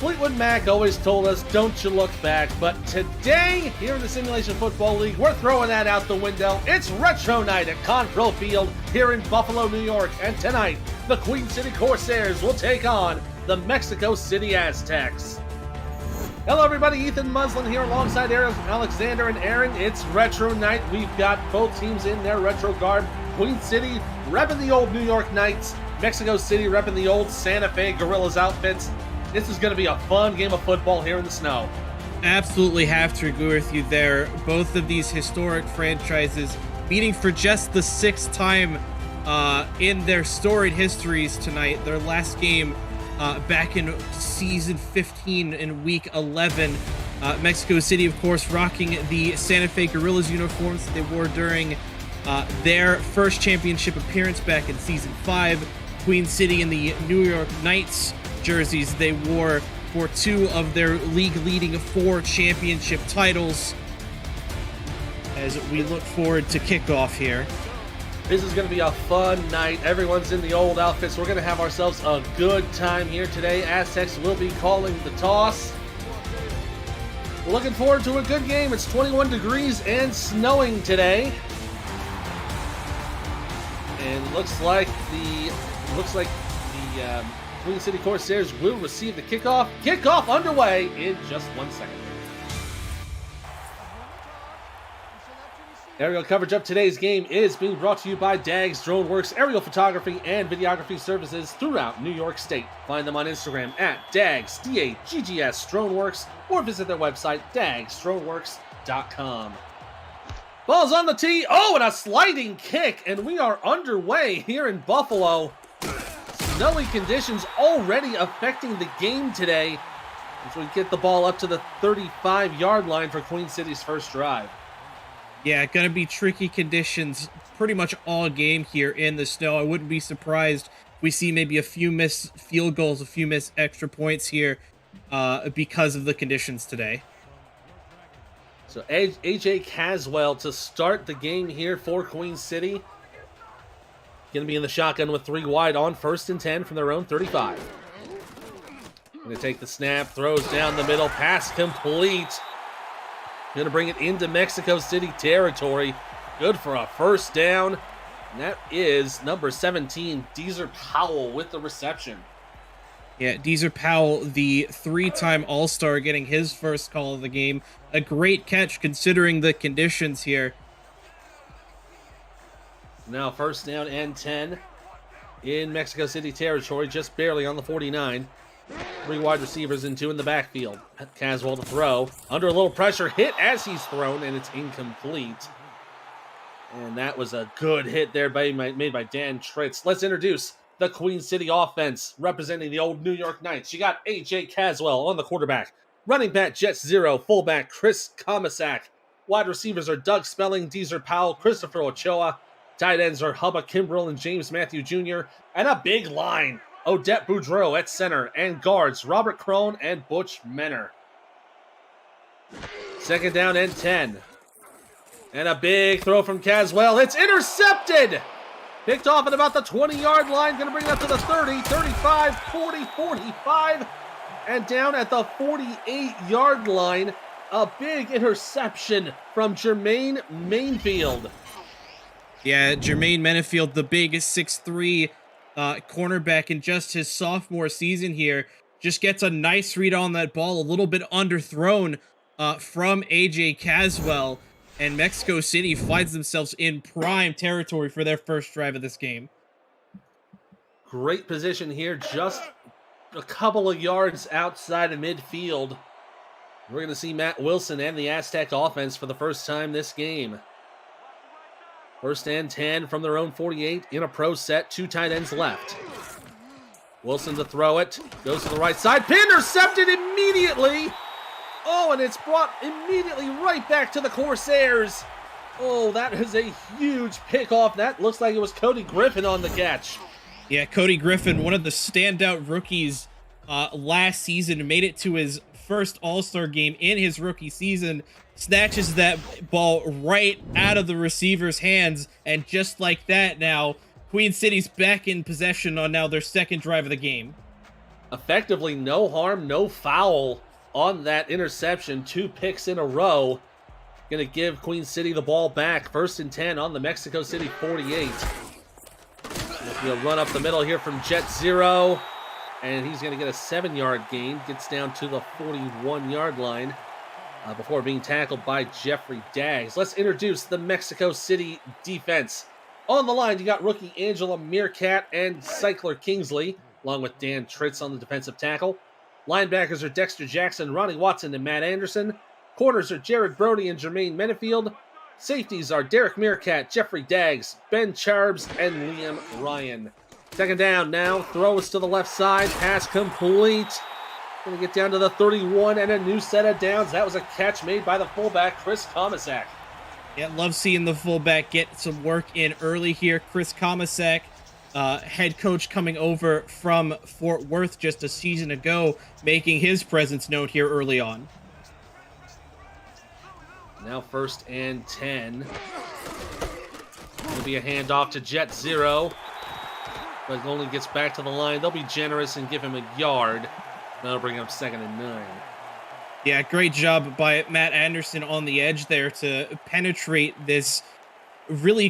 Fleetwood Mac always told us, don't you look back, but today, here in the Simulation Football League, we're throwing that out the window. It's Retro Night at Control Field here in Buffalo, New York, and tonight, the Queen City Corsairs will take on the Mexico City Aztecs. Hello everybody, Ethan Muslin here alongside Alexander and Aaron. It's Retro Night. We've got both teams in their retro garb. Queen City repping the old New York Knights, Mexico City repping the old Santa Fe Gorillas outfits. This is going to be a fun game of football here in the snow. Absolutely have to agree with you there. Both of these historic franchises meeting for just the sixth time in their storied histories tonight. Their last game back in season 15 in week 11. Mexico City, of course, rocking the Santa Fe Gorillas uniforms that they wore during their first championship appearance back in season 5. Queen City in the New York Knights jerseys they wore for 2 of their league-leading 4 championship titles. As we look forward to kickoff here. This is going to be a fun night. Everyone's in the old outfits. We're going to have ourselves a good time here today. Aztecs will be calling the toss. We're looking forward to a good game. It's 21 degrees and snowing today. And looks like the Queen City Corsairs will receive the kickoff. Kickoff underway in just 1 second. Aerial coverage of today's game is being brought to you by Dags DroneWorks aerial photography and videography services throughout New York State. Find them on Instagram at Dags, D-A-G-G-S DroneWorks, or visit their website, dagsdroneworks.com. Ball's on the tee. Oh, and a sliding kick, and we are underway here in Buffalo. Snowy conditions already affecting the game today as we get the ball up to the 35-yard line for Queen City's first drive. Yeah, gonna be tricky conditions pretty much all game here in the snow. I wouldn't be surprised if we see maybe a few missed field goals, a few missed extra points here because of the conditions today. So AJ Caswell to start the game here for Queen City. Going to be in the shotgun with 3 wide on 1st and 10 from their own 35. Going to take the snap, throws down the middle, pass complete. Going to bring it into Mexico City territory. Good for a first down. And that is number 17, Deezer Powell with the reception. Yeah, Deezer Powell, the 3-time All-Star, getting his first call of the game. A great catch considering the conditions here. Now first down and 10 in Mexico City territory, just barely on the 49. 3 wide receivers and 2 in the backfield. Caswell to throw. Under a little pressure, hit as he's thrown, and it's incomplete. And that was a good hit there made by Dan Tritz. Let's introduce the Queen City offense representing the old New York Knights. You got A.J. Caswell on the quarterback. Running back, Jets 0. Fullback, Chris Komisak. Wide receivers are Doug Spelling, Deezer Powell, Christopher Ochoa. Tight ends are Hubba Kimbrell and James Matthew Jr. And a big line. Odette Boudreau at center. And guards, Robert Crone and Butch Menner. Second down and 10. And a big throw from Caswell. It's intercepted! Picked off at about the 20-yard line. Going to bring it up to the 30, 35, 40, 45. And down at the 48-yard line. A big interception from Jermaine Mainfield. Yeah, Jermaine Menefield, the big 6'3" cornerback in just his sophomore season here, just gets a nice read on that ball, a little bit underthrown from AJ Caswell, and Mexico City finds themselves in prime territory for their first drive of this game. Great position here, just a couple of yards outside of midfield. We're going to see Matt Wilson and the Aztec offense for the first time this game. First and 10 from their own 48 in a pro set. 2 tight ends left. Wilson to throw it. Goes to the right side. Intercepted immediately. Oh, and it's brought immediately right back to the Corsairs. Oh, that is a huge pickoff. That looks like it was Cody Griffin on the catch. Yeah, Cody Griffin, one of the standout rookies last season, made it to his first All-Star game in his rookie season. Snatches that ball right out of the receiver's hands, and just like that now, Queen City's back in possession on now their second drive of the game. Effectively no harm, no foul on that interception. 2 picks in a row. Going to give Queen City the ball back. 1st and 10 on the Mexico City 48. He'll run up the middle here from Jet Zero. And he's going to get a 7-yard gain. Gets down to the 41-yard line before being tackled by Jeffrey Daggs. Let's introduce the Mexico City defense. On the line, you got rookie Angela Meerkat and Cycler Kingsley, along with Dan Tritz on the defensive tackle. Linebackers are Dexter Jackson, Ronnie Watson, and Matt Anderson. Corners are Jared Brody and Jermaine Menefield. Safeties are Derek Meerkat, Jeffrey Daggs, Ben Charbs, and Liam Ryan. 2nd down now. Throw is to the left side. Pass complete. Going to get down to the 31 and a new set of downs. That was a catch made by the fullback, Chris Komisak. Yeah, love seeing the fullback get some work in early here. Chris Komisak, head coach coming over from Fort Worth just a season ago, making his presence known here early on. Now 1st and 10. It'll be a handoff to Jet Zero, but only gets back to the line. They'll be generous and give him a yard. That'll bring up 2nd and 9. Yeah, great job by Matt Anderson on the edge there to penetrate this really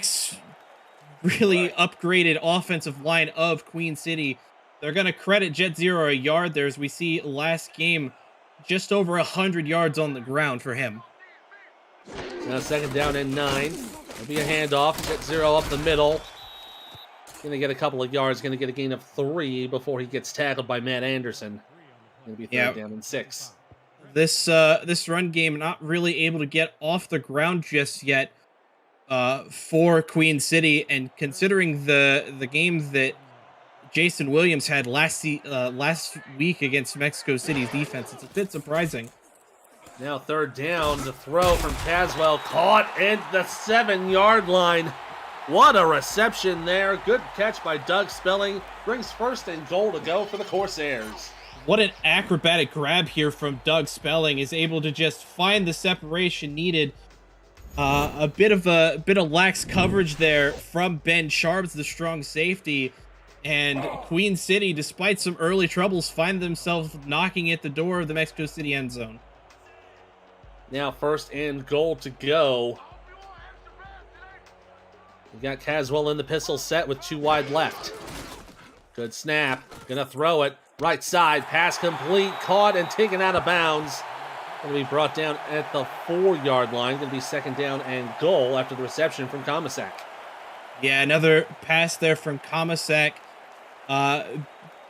upgraded offensive line of Queen City. They're going to credit Jet Zero a yard there, as we see last game just over 100 yards on the ground for him. Now 2nd down and 9. It'll be a handoff. Jet Zero up the middle. Going to get a couple of yards. Going to get a gain of 3 before he gets tackled by Matt Anderson. Going to be 3rd down and 6. This run game not really able to get off the ground just yet for Queen City, and considering the game that Jason Williams had last week against Mexico City's defense, it's a bit surprising. Now 3rd down. The throw from Caswell caught at the 7-yard line. What a reception there. Good catch by Doug Spelling. Brings 1st and goal to go for the Corsairs. What an acrobatic grab here from Doug Spelling. Is able to just find the separation needed. A bit of lax coverage there from Ben Charbs, the strong safety. And Queen City, despite some early troubles, find themselves knocking at the door of the Mexico City end zone. Now 1st and goal to go. We got Caswell in the pistol set with 2 wide left. Good snap. Gonna throw it. Right side. Pass complete. Caught and taken out of bounds. Gonna be brought down at the 4-yard line. Gonna be 2nd down and goal after the reception from Komisak. Yeah, another pass there from Komisak.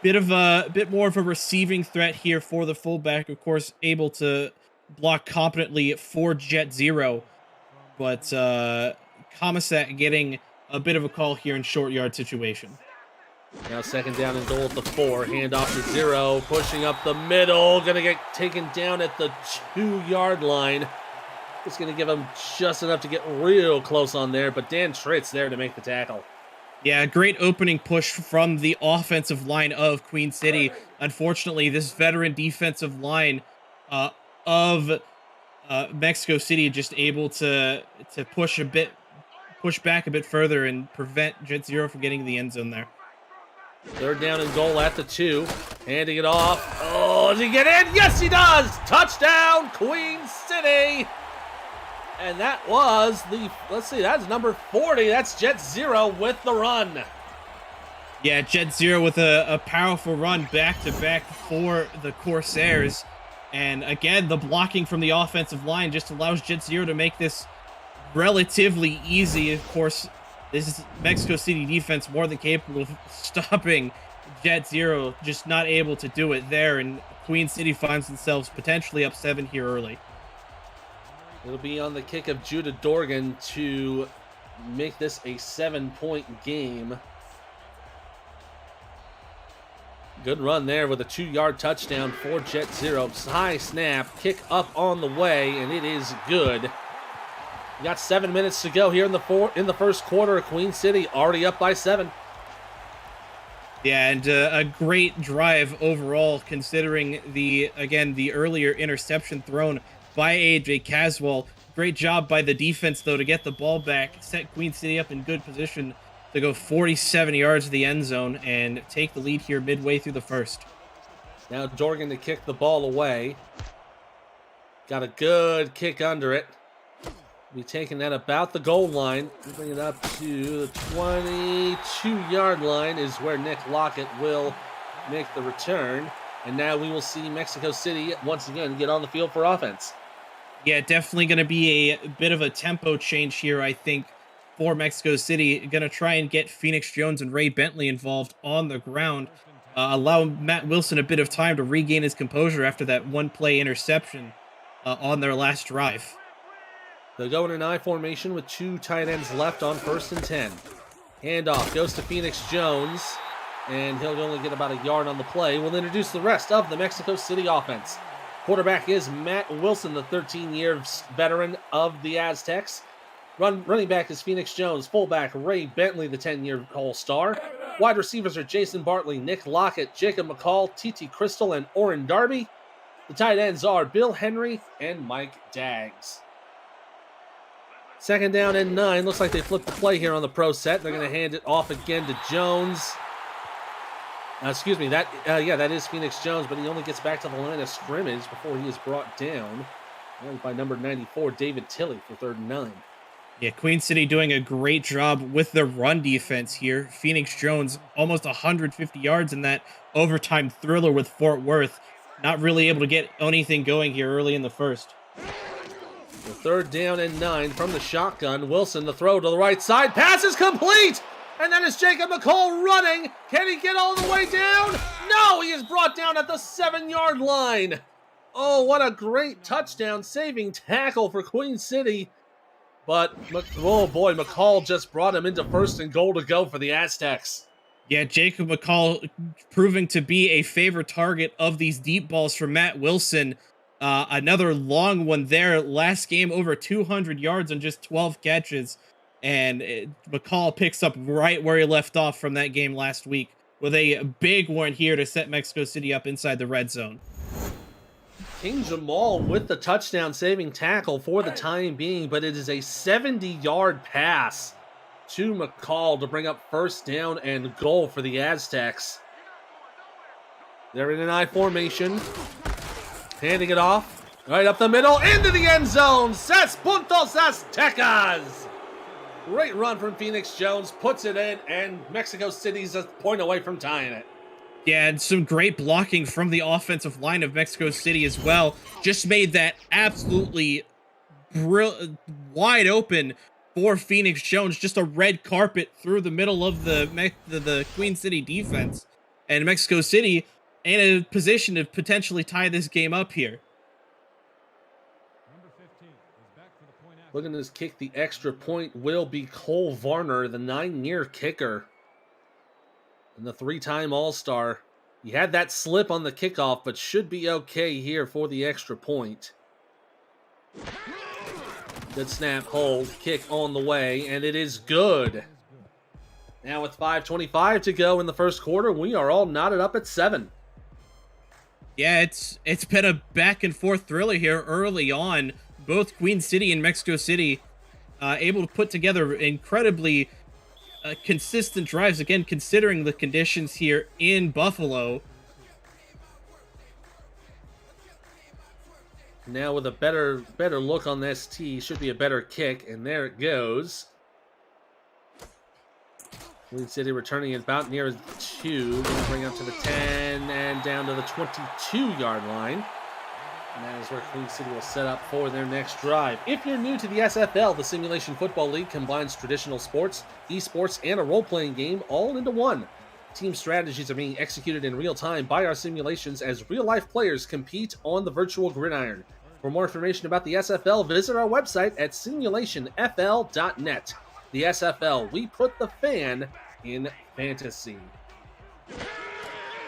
Bit more of a receiving threat here for the fullback. Of course, able to block competently for Jet Zero, but Komisak getting a bit of a call here in short yard situation. Now 2nd down and goal at the 4. Handoff to Zero, pushing up the middle. Gonna get taken down at the 2-yard line. It's gonna give him just enough to get real close on there, but Dan Tritz there to make the tackle. Yeah, great opening push from the offensive line of Queen City. Unfortunately, this veteran defensive line of Mexico City just able to push back a bit further and prevent Jet Zero from getting to the end zone there. 3rd down and goal at the 2. Handing it off. Oh, does he get in? Yes, he does! Touchdown, Queen City! And that was that's number 40. That's Jet Zero with the run. Yeah, Jet Zero with a powerful run back-to-back for the Corsairs. And again, the blocking from the offensive line just allows Jet Zero to make this relatively easy. Of course, this is Mexico City defense more than capable of stopping Jet Zero, just not able to do it there. And Queen City finds themselves potentially up 7 here early. It'll be on the kick of Judah Dorgan to make this a 7-point game. Good run there with a 2-yard touchdown for Jet Zero. High snap, kick up on the way, and it is good. We got 7 minutes to go here in the first quarter. Queen City already up by 7. Yeah, and a great drive overall, considering the earlier interception thrown by AJ Caswell. Great job by the defense, though, to get the ball back, set Queen City up in good position to go 47 yards to the end zone and take the lead here midway through the first. Now Dorgan to kick the ball away. Got a good kick under it. Be taking that about the goal line. We bring it up to the 22-yard line is where Nick Lockett will make the return. And now we will see Mexico City once again get on the field for offense. Yeah, definitely going to be a bit of a tempo change here, I think, for Mexico City. Going to try and get Phoenix Jones and Ray Bentley involved on the ground. Allow Matt Wilson a bit of time to regain his composure after that one-play interception on their last drive. They'll go in an I formation with 2 tight ends left on 1st and 10. Handoff goes to Phoenix Jones, and he'll only get about a yard on the play. We'll introduce the rest of the Mexico City offense. Quarterback is Matt Wilson, the 13-year veteran of the Aztecs. Running back is Phoenix Jones. Fullback Ray Bentley, the 10-year All-Star. Wide receivers are Jason Bartley, Nick Lockett, Jacob McCall, Titi Crystal, and Oren Darby. The tight ends are Bill Henry and Mike Daggs. 2nd down and 9. Looks like they flipped the play here on the pro set. They're going to hand it off again to Jones. Excuse me, that is Phoenix Jones, but he only gets back to the line of scrimmage before he is brought down by number 94, David Tilley, for 3rd and 9. Yeah, Queen City doing a great job with the run defense here. Phoenix Jones almost 150 yards in that overtime thriller with Fort Worth. Not really able to get anything going here early in the first. The 3rd down and 9 from the shotgun. Wilson, the throw to the right side. Pass is complete! And that is Jacob McCall running. Can he get all the way down? No, he is brought down at the 7-yard line. Oh, what a great touchdown saving tackle for Queen City. But, oh boy, McCall just brought him into 1st and goal to go for the Aztecs. Yeah, Jacob McCall proving to be a favorite target of these deep balls from Matt Wilson. Another long one there. Last game, over 200 yards on just 12 catches. And McCall picks up right where he left off from that game last week with a big one here to set Mexico City up inside the red zone. King Jamal with the touchdown saving tackle for the time being, but it is a 70-yard pass to McCall to bring up 1st down and goal for the Aztecs. They're in an I formation. Handing it off. Right up the middle, into the end zone. Ses puntos Aztecas. Great run from Phoenix Jones, puts it in, and Mexico City's a point away from tying it. Yeah, and some great blocking from the offensive line of Mexico City as well. Just made that absolutely wide open for Phoenix Jones. Just a red carpet through the middle of the Queen City defense. And Mexico City in a position to potentially tie this game up here. Looking to kick the extra point will be Cole Varner, the 9-year kicker. And the 3-time All-Star. He had that slip on the kickoff, but should be okay here for the extra point. Good snap, hold, kick on the way, and it is good. Now with 5:25 to go in the first quarter, we are all knotted up at 7. Yeah, it's been a back and forth thriller here early on. Both Queen City and Mexico City able to put together incredibly consistent drives, again, considering the conditions here in Buffalo. Now with a better look on this tee, should be a better kick, and there it goes. Queen City returning it about near 2. Going to bring up to the 10 and down to the 22-yard line. And that is where Queen City will set up for their next drive. If you're new to the SFL, the Simulation Football League combines traditional sports, esports, and a role-playing game all into one. Team strategies are being executed in real time by our simulations as real-life players compete on the virtual gridiron. For more information about the SFL, visit our website at simulationfl.net. The SFL, we put the fan in fantasy.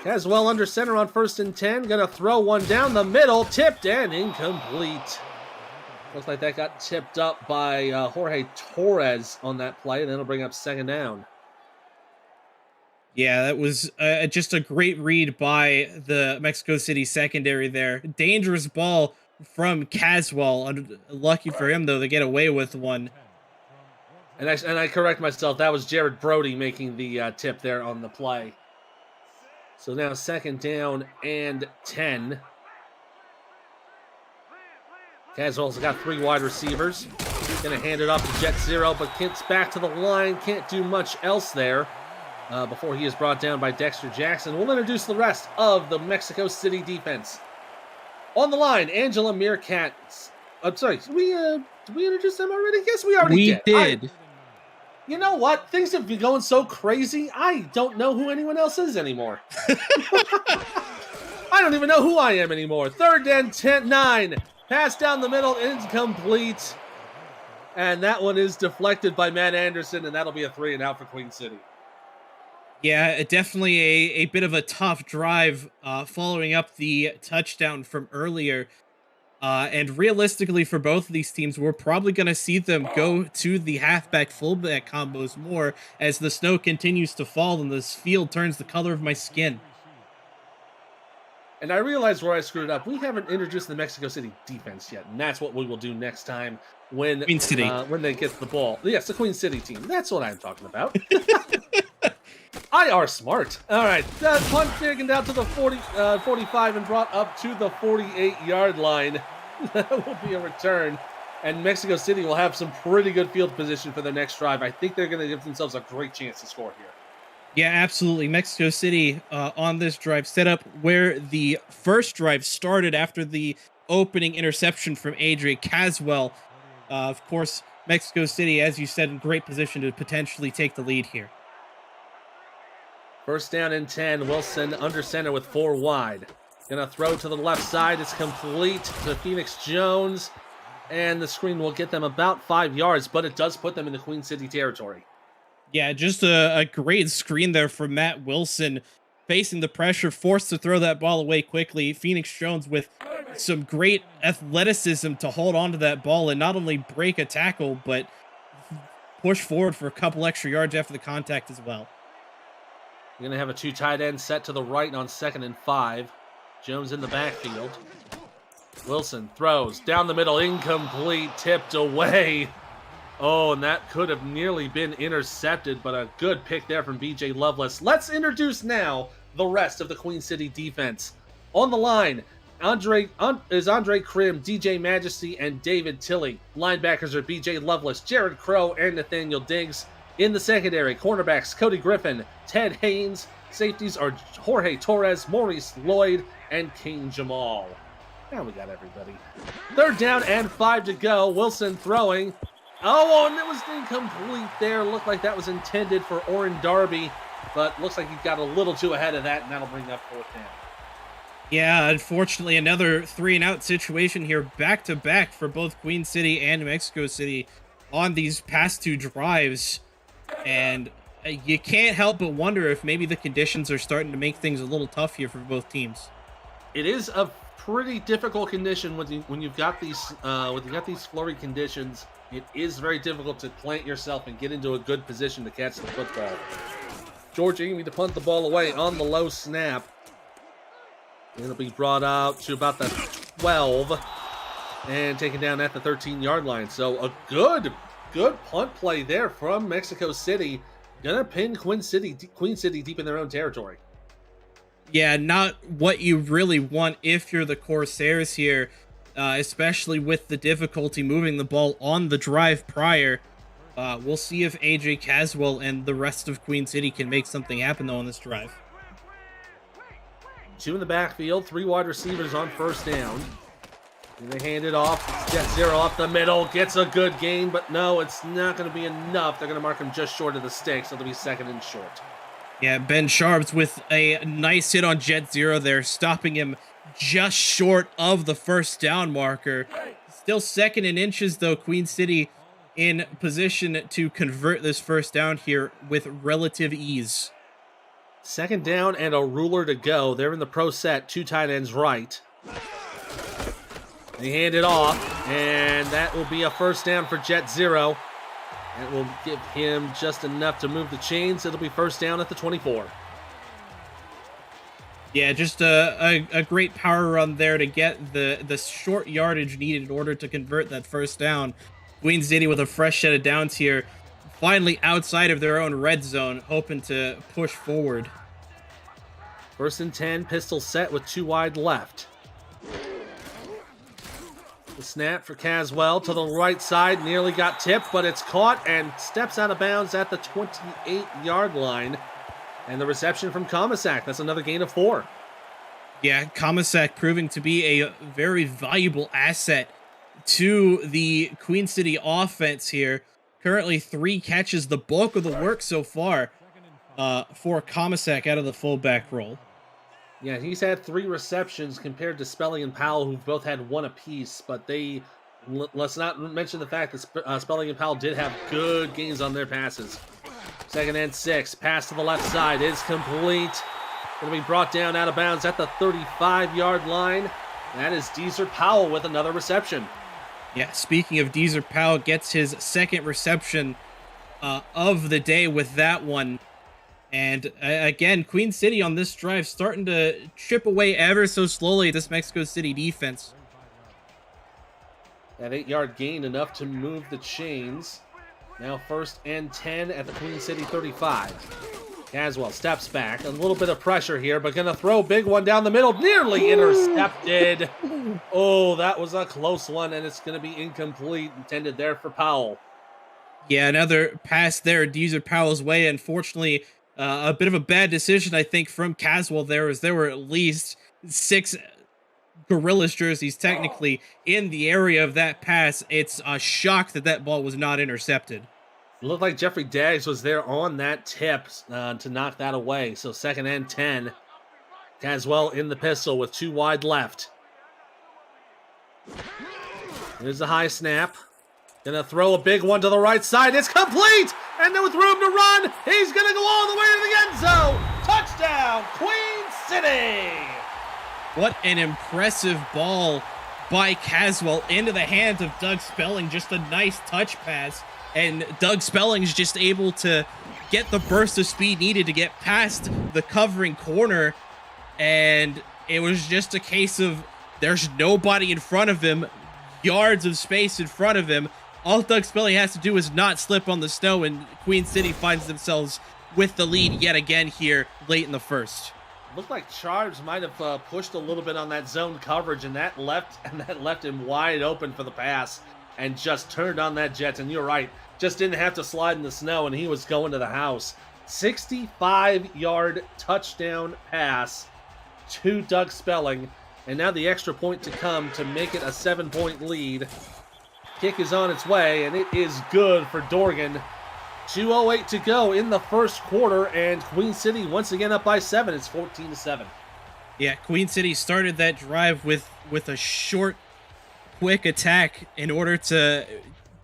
Caswell under center on 1st and 10. Gonna throw one down the middle. Tipped and incomplete. Looks like that got tipped up by Jorge Torres on that play, and then it'll bring up 2nd down. Yeah, that was just a great read by the Mexico City secondary there. Dangerous ball from Caswell. Lucky for him, though, to get away with one. And I correct myself. That was Jared Brody making the tip there on the play. So now 2nd down and 10. Caswell's got 3 wide receivers. Gonna hand it off to Jet Zero, but gets back to the line. Can't do much else there before he is brought down by Dexter Jackson. We'll introduce the rest of the Mexico City defense. On the line, Angela Meerkat. I'm sorry, did we introduce them already? Yes, we already did. You know what? Things have been going so crazy, I don't know who anyone else is anymore. I don't even know who I am anymore. 3rd and 9. Pass down the middle, incomplete. And that one is deflected by Matt Anderson, and that'll be a 3 and out for Queen City. Yeah, definitely a bit of a tough drive following up the touchdown from earlier. And realistically, for both of these teams, we're probably going to see them go to the halfback-fullback combos more as the snow continues to fall and this field turns the color of my skin. And I realized where I screwed up. We haven't introduced the Mexico City defense yet, and that's what we will do next time when Queen City. When they get the ball. Yes, the Queen City team. That's what I'm talking about. I are smart. All right, that punt taken down to the 45 and brought up to the 48-yard line. That will be a return, and Mexico City will have some pretty good field position for their next drive. I think they're going to give themselves a great chance to score here. Yeah, absolutely. Mexico City on this drive set up where the first drive started after the opening interception from Adrian Caswell. Of course, Mexico City, as you said, in great position to potentially take the lead here. 1st down and 10. Wilson under center with 4 wide. Gonna throw to the left side. It's complete to Phoenix Jones. And the screen will get them about 5 yards, but it does put them in the Queen City territory. Yeah, just a great screen there from Matt Wilson. Facing the pressure, forced to throw that ball away quickly. Phoenix Jones with some great athleticism to hold on to that ball and not only break a tackle, but push forward for a couple extra yards after the contact as well. You're going to have a 2 tight ends set to the right on 2nd and 5. Jones in the backfield. Wilson throws down the middle, incomplete, tipped away. Oh, and that could have nearly been intercepted, but a good pick there from BJ Loveless. Let's introduce now the rest of the Queen City defense. On the line, Andre Krim, DJ Majesty, and David Tilley. Linebackers are BJ Loveless, Jared Crow, and Nathaniel Diggs. In the secondary, cornerbacks Cody Griffin, Ted Haynes. Safeties are Jorge Torres, Maurice Lloyd, and King Jamal. Now we got everybody. 3rd down and 5 to go. Wilson throwing. Oh, and it was incomplete there. Looked like that was intended for Oren Darby, but looks like he got a little too ahead of that, and that'll bring up 4th down. Yeah, unfortunately, another 3 and out situation here, back to back for both Queen City and Mexico City on these past 2 drives. And you can't help but wonder if maybe the conditions are starting to make things a little tough here for both teams. It is a pretty difficult condition when you've got these flurry conditions. It is very difficult to plant yourself and get into a good position to catch the football. George Amy to punt the ball away on the low snap. It'll be brought out to about the 12 and taken down at the 13-yard line. So a good punt play there from Mexico City. Gonna pin Queen City deep in their own territory. Yeah, not what you really want if you're the Corsairs here, especially with the difficulty moving the ball on the drive prior. We'll see if AJ Caswell and the rest of Queen City can make something happen, though, on this drive. 2 in the backfield, 3 wide receivers on 1st down. And they hand it off. Jet Zero off the middle. Gets a good gain, but no, it's not going to be enough. They're going to mark him just short of the sticks, so it'll be 2nd and short. Yeah, Ben Sharps with a nice hit on Jet Zero there, stopping him just short of the 1st down marker. Still 2nd and inches, though. Queen City in position to convert this 1st down here with relative ease. 2nd down and a ruler to go. They're in the pro set, 2 tight ends right. They hand it off, and that will be a 1st down for Jet Zero. It will give him just enough to move the chains. It'll be 1st down at the 24. Yeah, just a great power run there to get the short yardage needed in order to convert that 1st down. Queen City with a fresh set of downs here, finally outside of their own red zone, hoping to push forward. First and 10, pistol set with 2 wide left. The snap for Caswell to the right side, nearly got tipped, but it's caught and steps out of bounds at the 28-yard line. And the reception from Komisak, that's another gain of 4. Yeah, Komisak proving to be a very valuable asset to the Queen City offense here. Currently 3 catches, the bulk of the work so far for Komisak out of the fullback role. Yeah, he's had 3 receptions compared to Spelling and Powell, who've both had 1 apiece. But let's not mention the fact that Spelling and Powell did have good gains on their passes. Second and 6, pass to the left side is complete. Going to be brought down out of bounds at the 35-yard line. That is Deezer Powell with another reception. Yeah, speaking of Deezer, Powell gets his second reception of the day with that one. And again, Queen City on this drive starting to chip away ever so slowly at this Mexico City defense. That 8-yard gain enough to move the chains. Now first and 10 at the Queen City 35. Caswell steps back. A little bit of pressure here, but going to throw a big one down the middle. Nearly intercepted. Oh, that was a close one, and it's going to be incomplete. Intended there for Powell. Yeah, another pass there, Deezer Powell's way. Unfortunately, a bit of a bad decision, I think, from Caswell there, as there were at least 6 Gorillas jerseys technically in the area of that pass. It's a shock that that ball was not intercepted. It looked like Jeffrey Daggs was there on that tip to knock that away. So second and 10. Caswell in the pistol with 2 wide left. Here's the high snap. Gonna throw a big one to the right side. It's complete! And with room to run, he's gonna go all the way to the end zone. Touchdown, Queen City! What an impressive ball by Caswell into the hands of Doug Spelling. Just a nice touch pass. And Doug Spelling's just able to get the burst of speed needed to get past the covering corner. And it was just a case of there's nobody in front of him, yards of space in front of him. All Doug Spelling has to do is not slip on the snow, and Queen City finds themselves with the lead yet again here late in the first. Looked like Charles might have pushed a little bit on that zone coverage, and that left him wide open for the pass, and just turned on that jet. And you're right, just didn't have to slide in the snow, and he was going to the house. 65-yard touchdown pass to Doug Spelling, and now the extra point to come to make it a 7-point lead. Kick is on its way, and it is good for Dorgan. 2:08 to go in the first quarter, and Queen City once again up by 7. It's 14-7. Yeah, Queen City started that drive with a short, quick attack in order to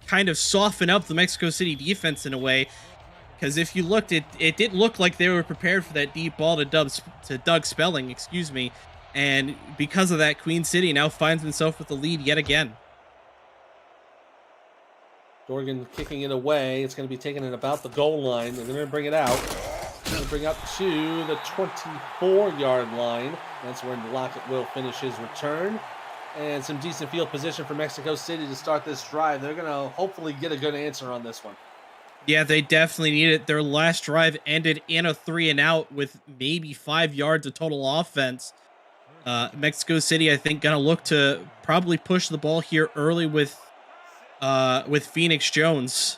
kind of soften up the Mexico City defense in a way. Because if you looked, it didn't look like they were prepared for that deep ball to Doug Spelling, excuse me. And because of that, Queen City now finds himself with the lead yet again. Dorgan kicking it away. It's going to be taken at about the goal line. They're going to bring it out. Going to bring up to the 24-yard line. That's where Lockett will finish his return. And some decent field position for Mexico City to start this drive. They're going to hopefully get a good answer on this one. Yeah, they definitely need it. Their last drive ended in a 3-and-out with maybe 5 yards of total offense. Mexico City, I think, going to look to probably push the ball here early with Phoenix Jones.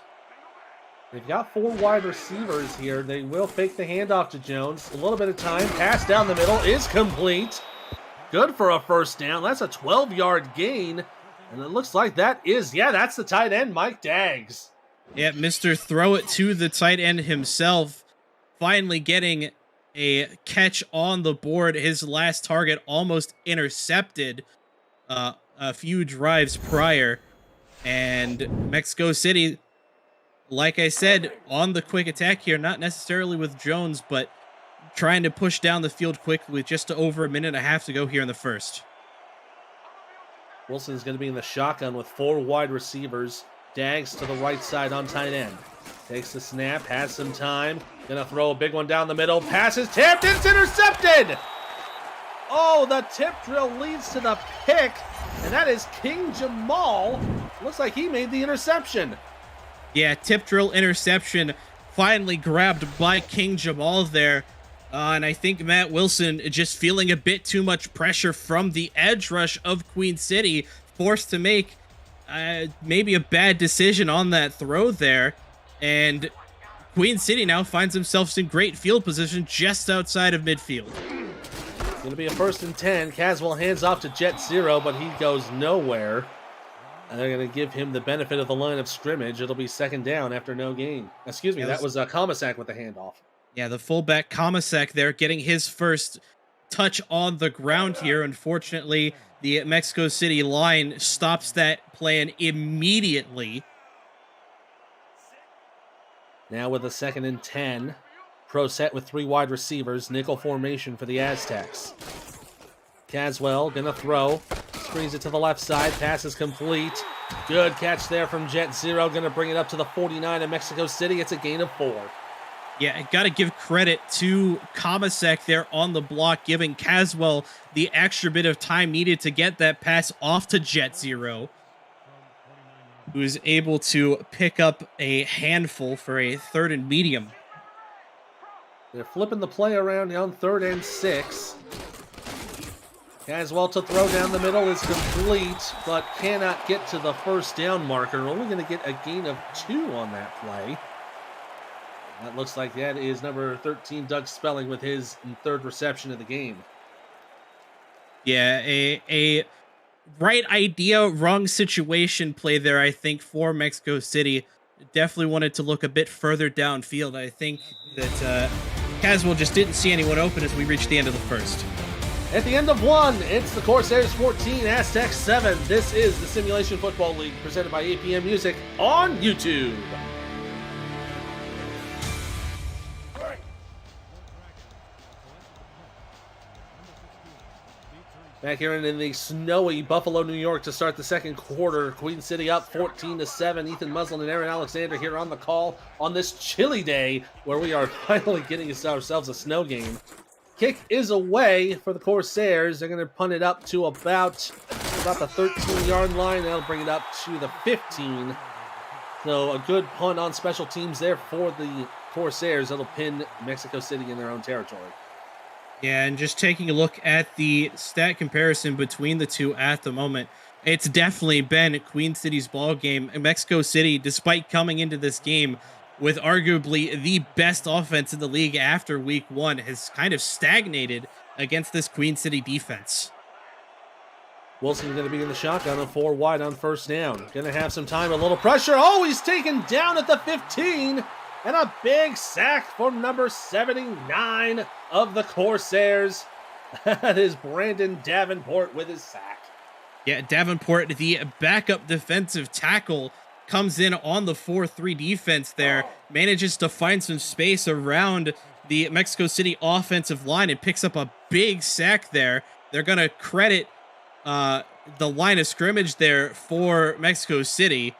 They've got 4 wide receivers here. They will fake the handoff to Jones. A little bit of time. Pass down the middle is complete. Good for a first down. That's a 12-yard gain. And it looks like that's the tight end, Mike Daggs. Yeah, Mr. Throw It to the tight end himself. Finally getting a catch on the board. His last target almost intercepted a few drives prior. And Mexico City, like I said, on the quick attack here, not necessarily with Jones, but trying to push down the field quickly with just over a minute and a half to go here in the first. Wilson's going to be in the shotgun with 4 wide receivers. Daggs to the right side on tight end. Takes the snap, has some time. Going to throw a big one down the middle. Pass is tipped, it's intercepted! Oh, the tip drill leads to the pick, and that is King Jamal. Looks like he made the interception. Yeah, tip drill interception finally grabbed by King Jamal there. And I think Matt Wilson just feeling a bit too much pressure from the edge rush of Queen City, forced to make maybe a bad decision on that throw there. And Queen City now finds themselves in great field position just outside of midfield. Going to be a 1st and 10. Caswell hands off to Jet Zero, but he goes nowhere. And they're going to give him the benefit of the line of scrimmage. It'll be 2nd down after no gain. Excuse me, that was Comasack with the handoff. Yeah, the fullback Comasack there getting his first touch on the ground here. Unfortunately, the Mexico City line stops that plan immediately. Now with a 2nd and 10. Pro set with 3 wide receivers. Nickel formation for the Aztecs. Caswell gonna throw. Screens it to the left side. Pass is complete. Good catch there from Jet Zero. Gonna bring it up to the 49 of Mexico City. It's a gain of 4. Yeah, I got to give credit to Comasack there on the block, giving Caswell the extra bit of time needed to get that pass off to Jet Zero, who's able to pick up a handful for a 3rd and medium. They're flipping the play around on 3rd and 6. Caswell to throw down the middle is complete, but cannot get to the 1st down marker. Only going to get a gain of 2 on that play. That looks like that is number 13, Doug Spelling, with his 3rd reception of the game. Yeah, a right idea, wrong situation play there, I think, for Mexico City. Definitely wanted to look a bit further downfield. I think that Caswell just didn't see anyone open as we reached the end of the 1st. At the end of 1, it's the Corsairs 14, Aztecs 7. This is the Simulation Football League, presented by APM Music on YouTube. Back here in the snowy Buffalo, New York to start the 2nd quarter. Queen City up 14-7. Ethan Muslin and Aaron Alexander here on the call on this chilly day where we are finally getting ourselves a snow game. Kick is away for the Corsairs. They're going to punt it up to about the 13-yard line. That'll bring it up to the 15. So a good punt on special teams there for the Corsairs. That'll pin Mexico City in their own territory. Yeah, and just taking a look at the stat comparison between the two at the moment, it's definitely been Queen City's ball game. Mexico City, despite coming into this game with arguably the best offense in the league after week 1, has kind of stagnated against this Queen City defense. Wilson's going to be in the shotgun on 4 wide on 1st down. Going to have some time, a little pressure. Oh, he's taken down at the 15. And a big sack for number 79 of the Corsairs. That is Brandon Davenport with his sack. Yeah, Davenport, the backup defensive tackle, comes in on the 4-3 defense there, manages to find some space around the Mexico City offensive line and picks up a big sack there. They're going to credit the line of scrimmage there for Mexico City.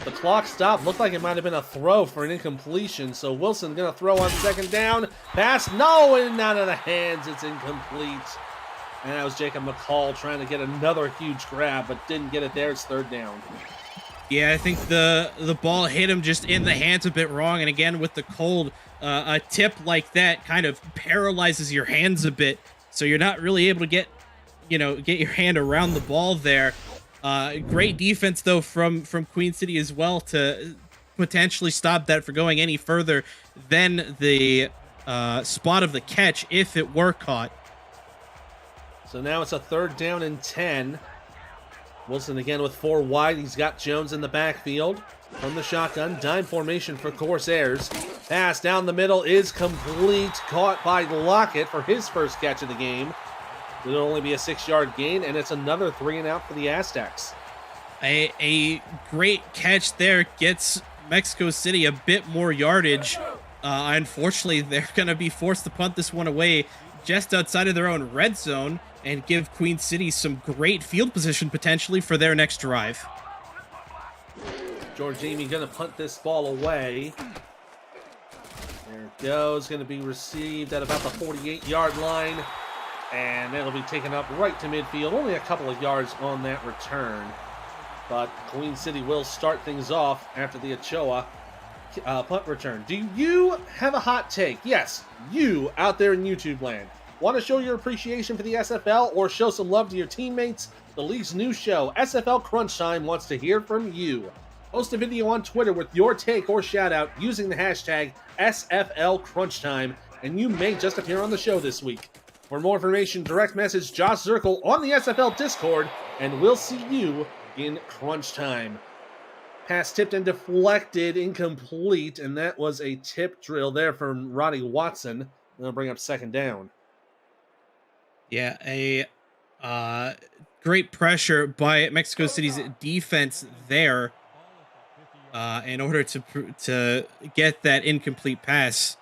The clock stopped. Looked like it might have been a throw for an incompletion. So Wilson going to throw on 2nd down. Pass, no, and out of the hands. It's incomplete. And that was Jacob McCall trying to get another huge grab, but didn't get it there. It's 3rd down. Yeah, I think the ball hit him just in the hands a bit wrong. And again, with the cold, a tip like that kind of paralyzes your hands a bit. So you're not really able to get your hand around the ball there. Great defense, though, from Queen City as well to potentially stop that from going any further than the spot of the catch if it were caught. So now it's a 3rd down and 10. Wilson again with 4 wide. He's got Jones in the backfield. From the shotgun, dime formation for Corsairs. Pass down the middle is complete. Caught by Lockett for his first catch of the game. It'll only be a 6-yard gain, and it's another 3 and out for the Aztecs. A great catch there gets Mexico City a bit more yardage. Unfortunately, they're going to be forced to punt this one away just outside of their own red zone and give Queen City some great field position potentially for their next drive. George Amy going to punt this ball away. There it goes. Going to be received at about the 48-yard line. And it'll be taken up right to midfield. Only a couple of yards on that return. But Queen City will start things off after the Ochoa punt return. Do you have a hot take? Yes, you out there in YouTube land. Want to show your appreciation for the SFL or show some love to your teammates? The league's new show, SFL Crunch Time, wants to hear from you. Post a video on Twitter with your take or shout out using the hashtag SFL Crunch Time, and you may just appear on the show this week. For more information, direct message Josh Zirkle on the SFL Discord, and we'll see you in Crunch Time. Pass tipped and deflected, incomplete, and that was a tip drill there from Roddy Watson. They'll bring up second down. Yeah, a great pressure by Mexico City's defense there in order to get that incomplete pass.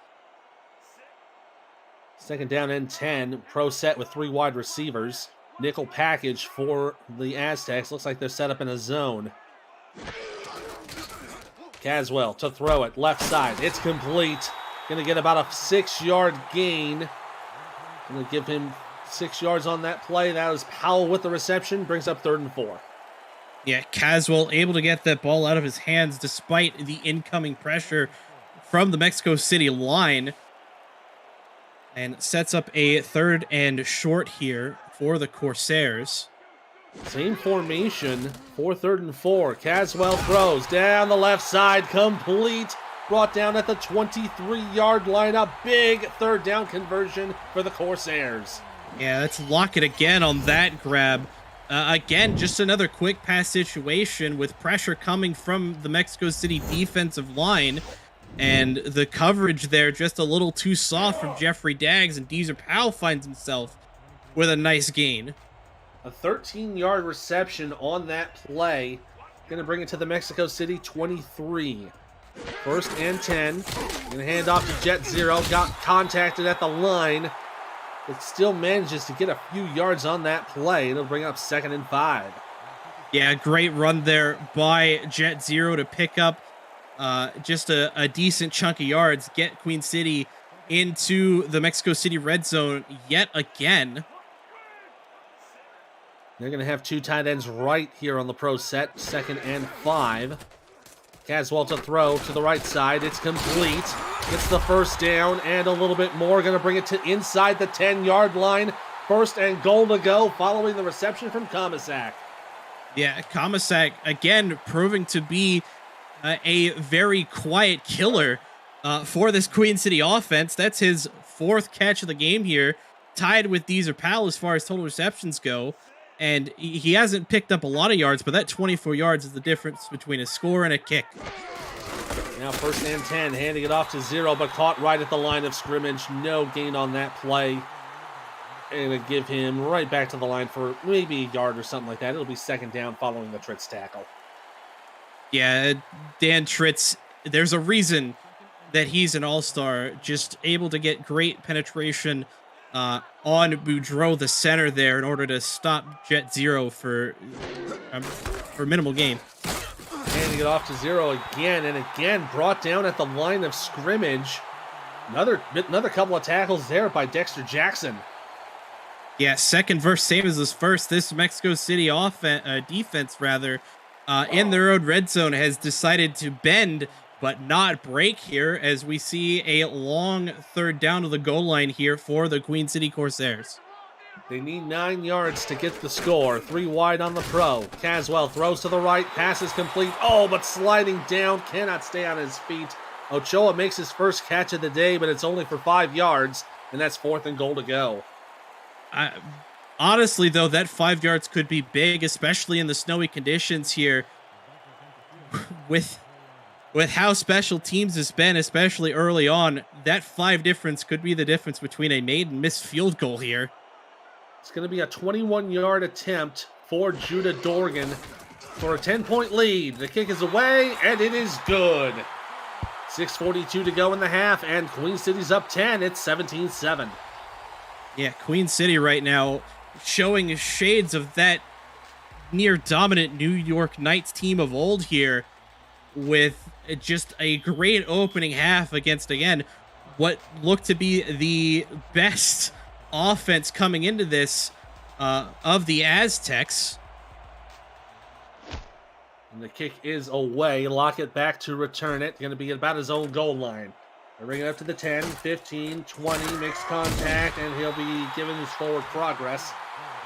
Second down and 10, pro set with 3 wide receivers. Nickel package for the Aztecs. Looks like they're set up in a zone. Caswell to throw it, left side. It's complete. Going to get about a 6-yard gain. Going to give him 6 yards on that play. That was Powell with the reception. Brings up 3rd and 4. Yeah, Caswell able to get that ball out of his hands despite the incoming pressure from the Mexico City line. And sets up a 3rd and short here for the Corsairs. Same formation for 3rd and 4. Caswell throws down the left side, complete. Brought down at the 23-yard line. A big 3rd down conversion for the Corsairs. Yeah, let's lock it again on that grab. Again, just another quick pass situation with pressure coming from the Mexico City defensive line. And the coverage there just a little too soft from Jeffrey Daggs, and Deezer Powell finds himself with a nice gain. A 13-yard reception on that play. Going to bring it to the Mexico City 23. 1st and 10. Going to hand off to Jet Zero. Got contacted at the line. But still manages to get a few yards on that play. It'll bring up 2nd and 5. Yeah, great run there by Jet Zero to pick up just a decent chunk of yards. Get Queen City into the Mexico City red zone yet again. They're going to have 2 tight ends right here on the pro set. 2nd and 5. Caswell to throw to the right side. It's complete. Gets the 1st down and a little bit more. Going to bring it to inside the 10-yard line. 1st and goal to go following the reception from Komisak. Yeah, Komisak, again, proving to be a very quiet killer for this Queen City offense. That's his 4th catch of the game here. Tied with Deezer Powell as far as total receptions go. And he hasn't picked up a lot of yards, but that 24 yards is the difference between a score and a kick. Now 1st and 10, handing it off to Zero, but caught right at the line of scrimmage. No gain on that play. And to give him right back to the line for maybe a yard or something like that. It'll be 2nd down following the Tritz tackle. Yeah, Dan Tritz, there's a reason that he's an all-star. Just able to get great penetration on Boudreaux, the center there, in order to stop Jet Zero for minimal gain. Handing it off to Zero again, and again brought down at the line of scrimmage. Another couple of tackles there by Dexter Jackson. Yeah, 2nd verse, same as his 1st. This Mexico City defense, in their own red zone has decided to bend but not break here, as we see a long 3rd down to the goal line here for the Queen City Corsairs. They need 9 yards to get the score. 3 wide on the pro. Caswell throws to the right. Pass is complete. Oh, but sliding down. Cannot stay on his feet. Ochoa makes his 1st catch of the day, but it's only for 5 yards, and that's 4th and goal to go. Honestly, though, that 5 yards could be big, especially in the snowy conditions here. With how special teams has been, especially early on, that 5 difference could be the difference between a made and missed field goal here. It's going to be a 21-yard attempt for Judah Dorgan for a 10-point lead. The kick is away, and it is good. 6:42 to go in the half, and Queen City's up 10. It's 17-7. Yeah, Queen City right now showing shades of that near dominant New York Knights team of old here, with just a great opening half against, again, what looked to be the best offense coming into this of the Aztecs. And the kick is away. Lockett back to return it. Going to be about his own goal line. They bring it up to the 10, 15, 20, makes contact, and he'll be giving his forward progress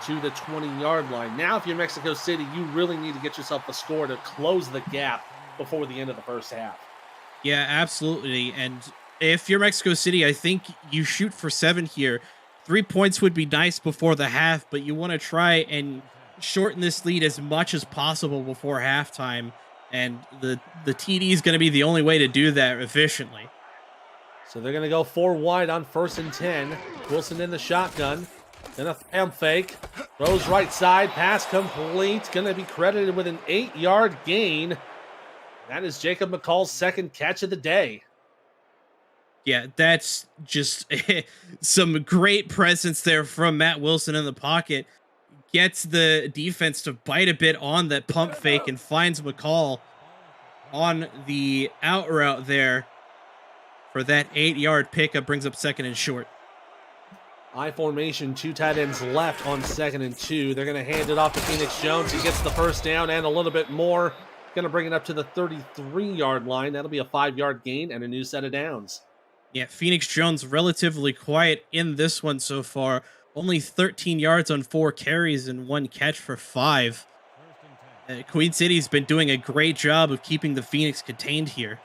to the 20-yard line. Now, if you're Mexico City, you really need to get yourself a score to close the gap before the end of the first half. Yeah, absolutely. And if you're Mexico City, I think you shoot for 7 here. 3 points would be nice before the half, but you want to try and shorten this lead as much as possible before halftime. And the TD is going to be the only way to do that efficiently. So they're going to go 4 wide on 1st and 10. Wilson in the shotgun. Then a pump fake. Throws right side. Pass complete. Going to be credited with an 8-yard gain. That is Jacob McCall's second catch of the day. Yeah, that's just some great presence there from Matt Wilson in the pocket. Gets the defense to bite a bit on that pump fake and finds McCall on the out route there for that 8-yard pickup. Brings up 2nd and short. I formation, 2 tight ends left on 2nd and 2. They're going to hand it off to Phoenix Jones. He gets the first down and a little bit more. Going to bring it up to the 33-yard line. That'll be a 5-yard gain and a new set of downs. Yeah, Phoenix Jones relatively quiet in this one so far. Only 13 yards on 4 carries and 1 catch for 5. Queen City's been doing a great job of keeping the Phoenix contained here.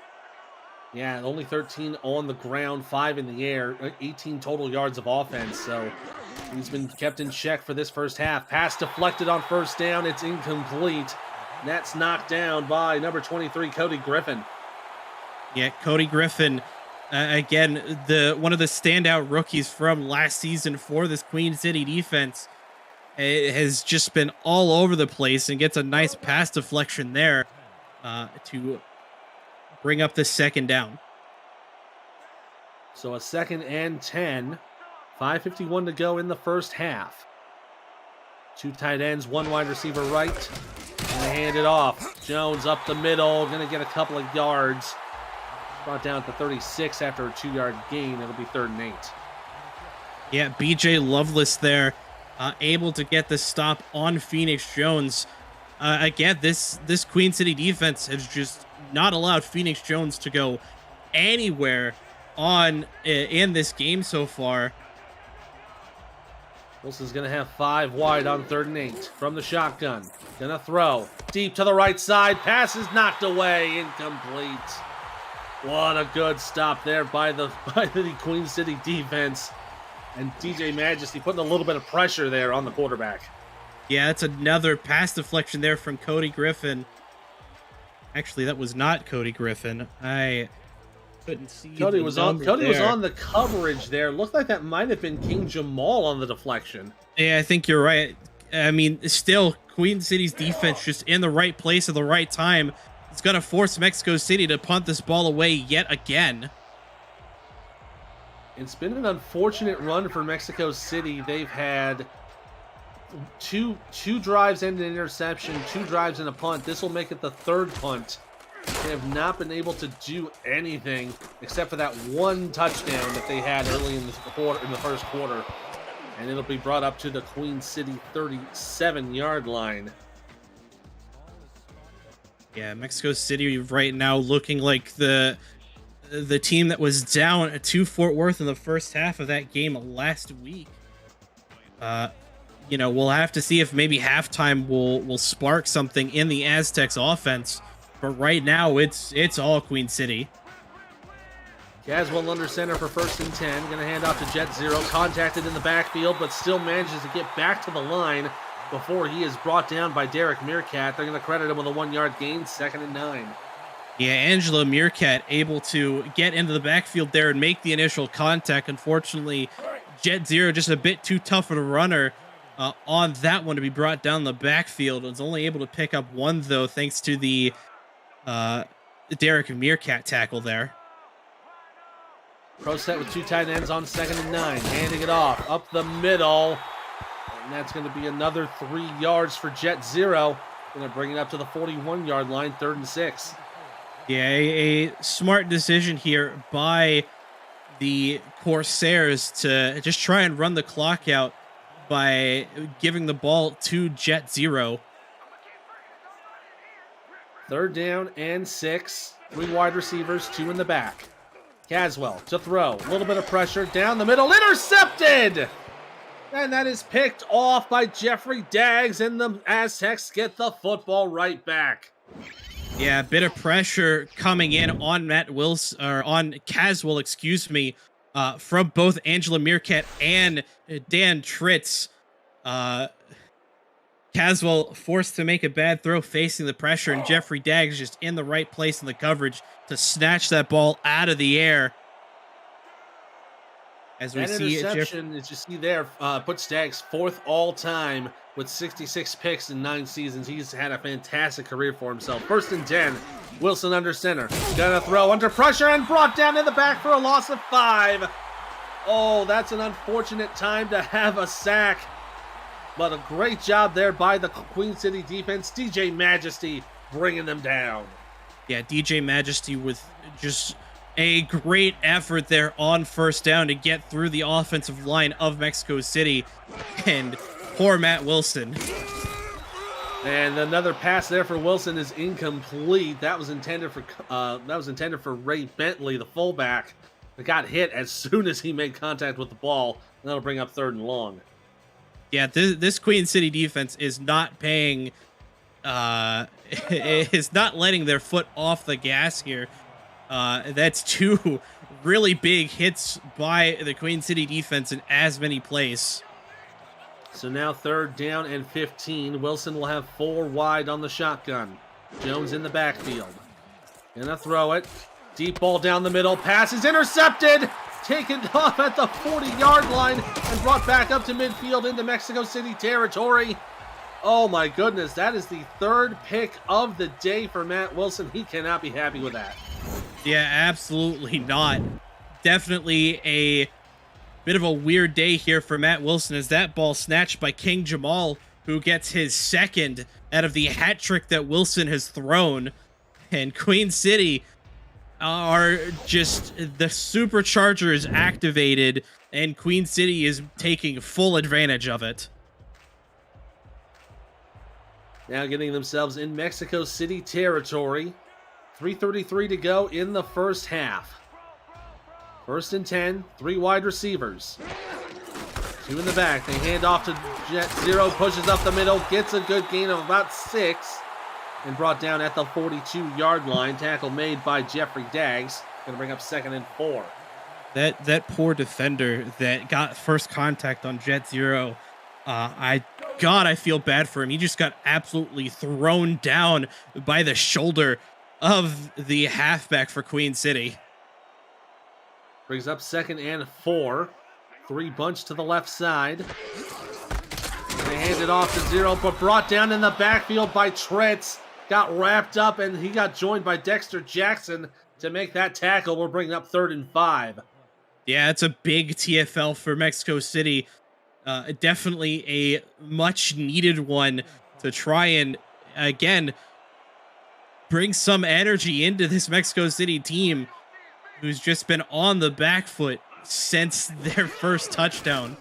Yeah, only 13 on the ground, 5 in the air, 18 total yards of offense. So he's been kept in check for this first half. Pass deflected on first down. It's incomplete. That's knocked down by number 23, Cody Griffin. Yeah, Cody Griffin, again, one of the standout rookies from last season for this Queen City defense, has just been all over the place and gets a nice pass deflection there to bring up the 2nd down. So a 2nd and 10. 5:51 to go in the first half. 2 tight ends, 1 wide receiver right. Gonna hand it off. Jones up the middle, gonna get a couple of yards. Brought down to 36 after a 2-yard gain. It'll be 3rd and 8. Yeah, BJ Loveless there, able to get the stop on Phoenix Jones. Again, this Queen City defense has just not allowed Phoenix Jones to go anywhere in this game so far. Wilson's going to have 5 wide on 3rd and 8 from the shotgun. Going to throw deep to the right side. Pass is knocked away. Incomplete. What a good stop there by the Queen City defense. And DJ Majesty putting a little bit of pressure there on the quarterback. Yeah, that's another pass deflection there from Cody Griffin. Actually, that was not Cody Griffin. I couldn't see. Cody was on the coverage there. Looked like that might have been King Jamal on the deflection. Yeah, I think you're right. I mean, still, Queen City's defense just in the right place at the right time. It's going to force Mexico City to punt this ball away yet again. It's been an unfortunate run for Mexico City. They've had two drives and an interception, 2 drives and a punt. This will make it the 3rd punt. They have not been able to do anything except for that 1 touchdown that they had early in the first quarter. And it'll be brought up to the Queen City 37-yard line. Yeah, Mexico City right now looking like the team that was down to Fort Worth in the first half of that game last week. We'll have to see if maybe halftime will spark something in the Aztecs offense. But right now, it's all Queen City. Caswell under center for 1st and 10. Going to hand off to Jet Zero. Contacted in the backfield, but still manages to get back to the line before he is brought down by Derek Meerkat. They're going to credit him with a 1-yard gain, 2nd and 9. Yeah, Angela Meerkat able to get into the backfield there and make the initial contact. Unfortunately, Jet Zero just a bit too tough of a runner on that one to be brought down the backfield. Was only able to pick up 1, though, thanks to the Derek Meerkat tackle there. Pro set with 2 tight ends on 2nd and 9. Handing it off up the middle. And that's going to be another 3 yards for Jet Zero. Going to bring it up to the 41-yard line, 3rd and 6. Yeah, a smart decision here by the Corsairs to just try and run the clock out by giving the ball to Jet Zero. Third down and 6. 3 wide receivers, 2 in the back. Caswell to throw. A little bit of pressure down the middle. Intercepted! And that is picked off by Jeffrey Daggs, and the Aztecs get the football right back. Yeah, a bit of pressure coming in on Matt Wilson, or on Caswell, excuse me, from both Angela Meerkat and Dan Tritz. Caswell forced to make a bad throw facing the pressure, and Jeffrey Daggs just in the right place in the coverage to snatch that ball out of the air. As we see interception, as you see there, puts Daggs 4th all-time with 66 picks in 9 seasons. He's had a fantastic career for himself. 1st and 10. Wilson under center. Gonna throw under pressure and brought down in the back for a loss of 5. Oh, that's an unfortunate time to have a sack. But a great job there by the Queen City defense. DJ Majesty bringing them down. Yeah, DJ Majesty with just a great effort there on 1st down to get through the offensive line of Mexico City. And poor Matt Wilson. And another pass there for Wilson is incomplete. That was intended for Ray Bentley, the fullback, that got hit as soon as he made contact with the ball. And that'll bring up 3rd and long. Yeah, this Queen City defense is not paying, is not letting their foot off the gas here. That's 2 really big hits by the Queen City defense in as many plays. So now 3rd down and 15. Wilson will have 4 wide on the shotgun. Jones in the backfield. Gonna throw it. Deep ball down the middle. Pass is intercepted. Taken off at the 40-yard line and brought back up to midfield into Mexico City territory. Oh my goodness, that is the 3rd pick of the day for Matt Wilson. He cannot be happy with that. Yeah, absolutely not. Definitely a bit of a weird day here for Matt Wilson as that ball snatched by King Jamal, who gets his 2nd out of the hat trick that Wilson has thrown. And Queen City are just, the supercharger is activated and Queen City is taking full advantage of it. Now getting themselves in Mexico City territory. 3:33 to go in the 1st half. 1st and 10, 3 wide receivers. 2 in the back. They hand off to Jet Zero, pushes up the middle, gets a good gain of about 6. And brought down at the 42-yard line. Tackle made by Jeffrey Daggs. Gonna bring up 2nd and 4. That poor defender that got first contact on Jet Zero. I feel bad for him. He just got absolutely thrown down by the shoulder of the halfback for Queen City. Brings up 2nd and 4. 3 bunch to the left side. They hand it off to Zero, but brought down in the backfield by Tritz. Got wrapped up, and he got joined by Dexter Jackson to make that tackle. We're bringing up 3rd and 5. Yeah, it's a big TFL for Mexico City. Definitely a much-needed one to try and, again, bring some energy into this Mexico City team who's just been on the back foot since their first touchdown.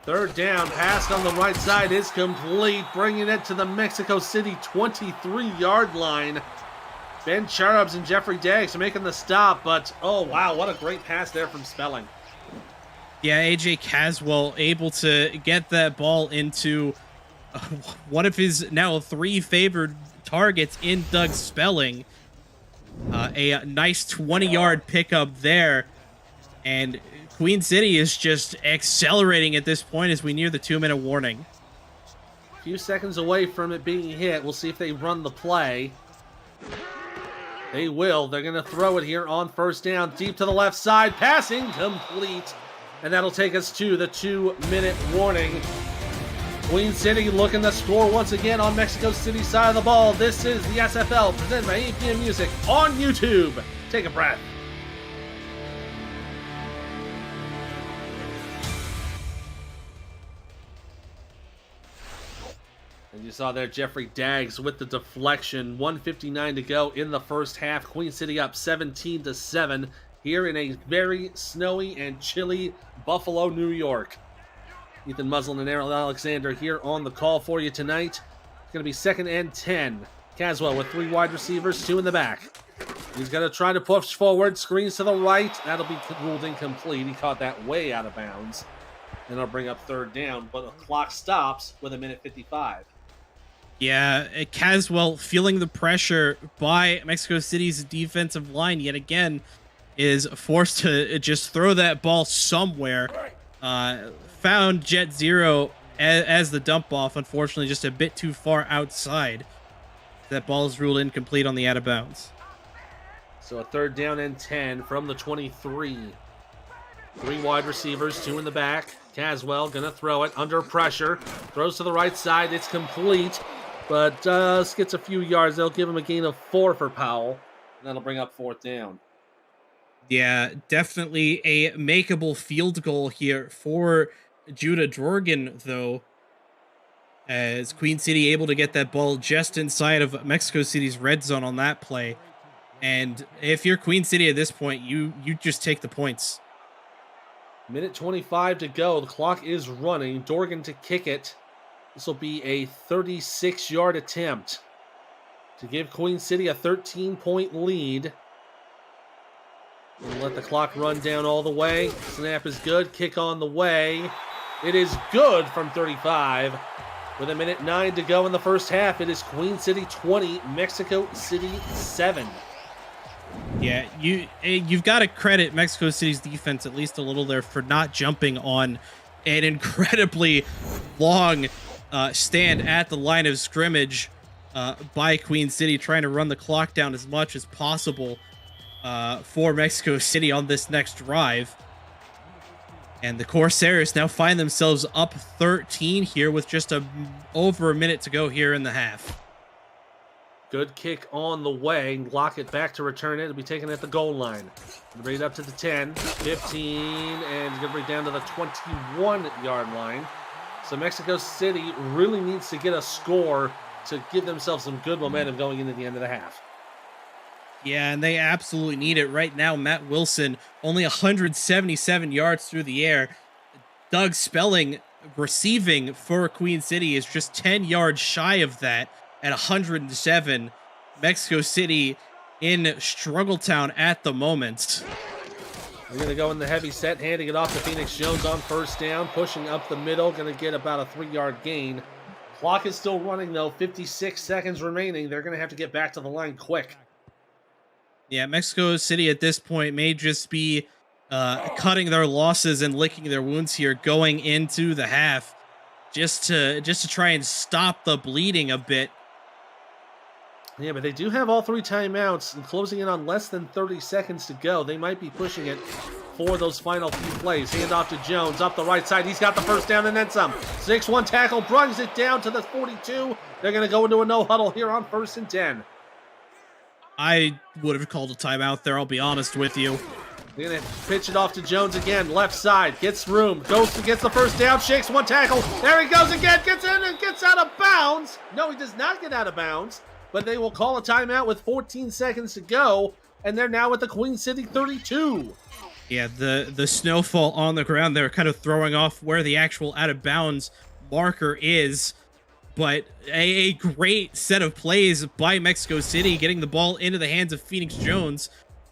3rd down, pass on the right side is complete, bringing it to the Mexico City 23-yard line. Ben Charubs and Jeffrey Daggs are making the stop, but oh wow, what a great pass there from Spelling. Yeah, AJ Caswell able to get that ball into one of his now 3 favored targets in Doug Spelling. A nice 20-yard pickup there, and Queen City is just accelerating at this point as we near the 2-minute warning. A few seconds away from it being hit. We'll see if they run the play. They will. They're going to throw it here on 1st down. Deep to the left side. Passing complete. And that'll take us to the 2-minute warning. Queen City looking to score once again on Mexico City's side of the ball. This is the SFL presented by APM Music on YouTube. Take a breath. And you saw there Jeffrey Daggs with the deflection. 1:59 to go in the 1st half. Queen City up 17-7 here in a very snowy and chilly Buffalo, New York. Ethan Muslin and Errol Alexander here on the call for you tonight. It's going to be 2nd and 10. Caswell with 3 wide receivers, 2 in the back. He's going to try to push forward, screens to the right. That'll be ruled incomplete. He caught that way out of bounds. And it'll bring up 3rd down, but the clock stops with 1:55. Yeah, Caswell feeling the pressure by Mexico City's defensive line yet again is forced to just throw that ball somewhere. Found Jet Zero as the dump off, unfortunately just a bit too far outside. That ball is ruled incomplete on the out of bounds. So a 3rd down and 10 from the 23. 3 wide receivers, 2 in the back. Caswell gonna throw it under pressure. Throws to the right side. It's complete, but gets a few yards. They'll give him a gain of 4 for Powell. And that'll bring up 4th down. Yeah, definitely a makeable field goal here for Judah Jorgen, though. As Queen City able to get that ball just inside of Mexico City's red zone on that play. And if you're Queen City at this point, you just take the points. 1:25 to go. The clock is running. Dorgan to kick it. This will be a 36-yard attempt to give Queen City a 13-point lead. We'll let the clock run down all the way. Snap is good. Kick on the way. It is good from 35. With 1:09 to go in the first half, it is Queen City 20, Mexico City 7. Yeah, you've got to credit Mexico City's defense at least a little there for not jumping on an incredibly long stand at the line of scrimmage by Queen City, trying to run the clock down as much as possible for Mexico City on this next drive. And the Corsairs now find themselves up 13 here with just over a minute to go here in the half. Good kick on the way. Lockett back to return it. It'll be taken at the goal line. Bring it up to the 10, 15, and it's going to bring it down to the 21-yard line. So Mexico City really needs to get a score to give themselves some good momentum going into the end of the half. Yeah, and they absolutely need it right now. Matt Wilson, only 177 yards through the air. Doug Spelling receiving for Queen City is just 10 yards shy of that at 107. Mexico City in Struggletown at the moment. We're going to go in the heavy set, handing it off to Phoenix Jones on 1st down, pushing up the middle, going to get about a 3-yard gain. Clock is still running, though, 56 seconds remaining. They're going to have to get back to the line quick. Yeah, Mexico City at this point may just be cutting their losses and licking their wounds here going into the half, just to try and stop the bleeding a bit. Yeah, but they do have all 3 timeouts and closing in on less than 30 seconds to go. They might be pushing it for those final few plays. Hand off to Jones up the right side. He's got the 1st down and then some. 6-1 tackle brings it down to the 42. They're going to go into a no huddle here on 1st and 10. I would have called a timeout there, I'll be honest with you. They're going to pitch it off to Jones again. Left side. Gets room. Gets the 1st down. Shakes 1 tackle. There he goes again. Gets in and gets out of bounds. No, he does not get out of bounds. But they will call a timeout with 14 seconds to go. And they're now at the Queen City 32. Yeah, the snowfall on the ground there kind of throwing off where the actual out of bounds marker is. But a great set of plays by Mexico City, getting the ball into the hands of Phoenix Jones,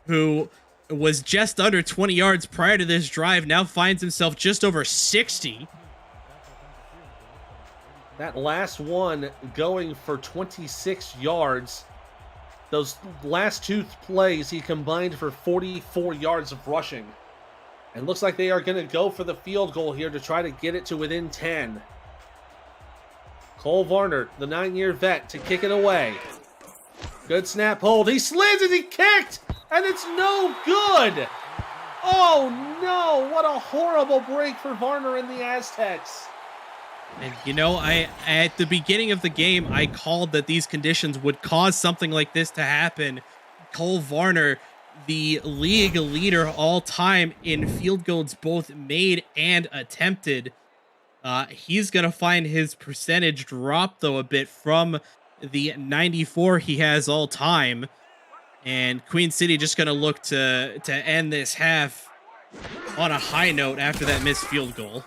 who was just under 20 yards prior to this drive, now finds himself just over 60. That last one going for 26 yards. Those last 2 plays, he combined for 44 yards of rushing. And looks like they are going to go for the field goal here to try to get it to within 10. Cole Varner, the 9-year vet, to kick it away. Good snap hold. He slides and he kicked, and it's no good. Oh no, what a horrible break for Varner and the Aztecs. And you know, at the beginning of the game, I called that these conditions would cause something like this to happen. Cole Varner, the league leader all time in field goals both made and attempted. He's going to find his percentage drop, though, a bit from the 94 he has all time. And Queen City just going to look to end this half on a high note after that missed field goal.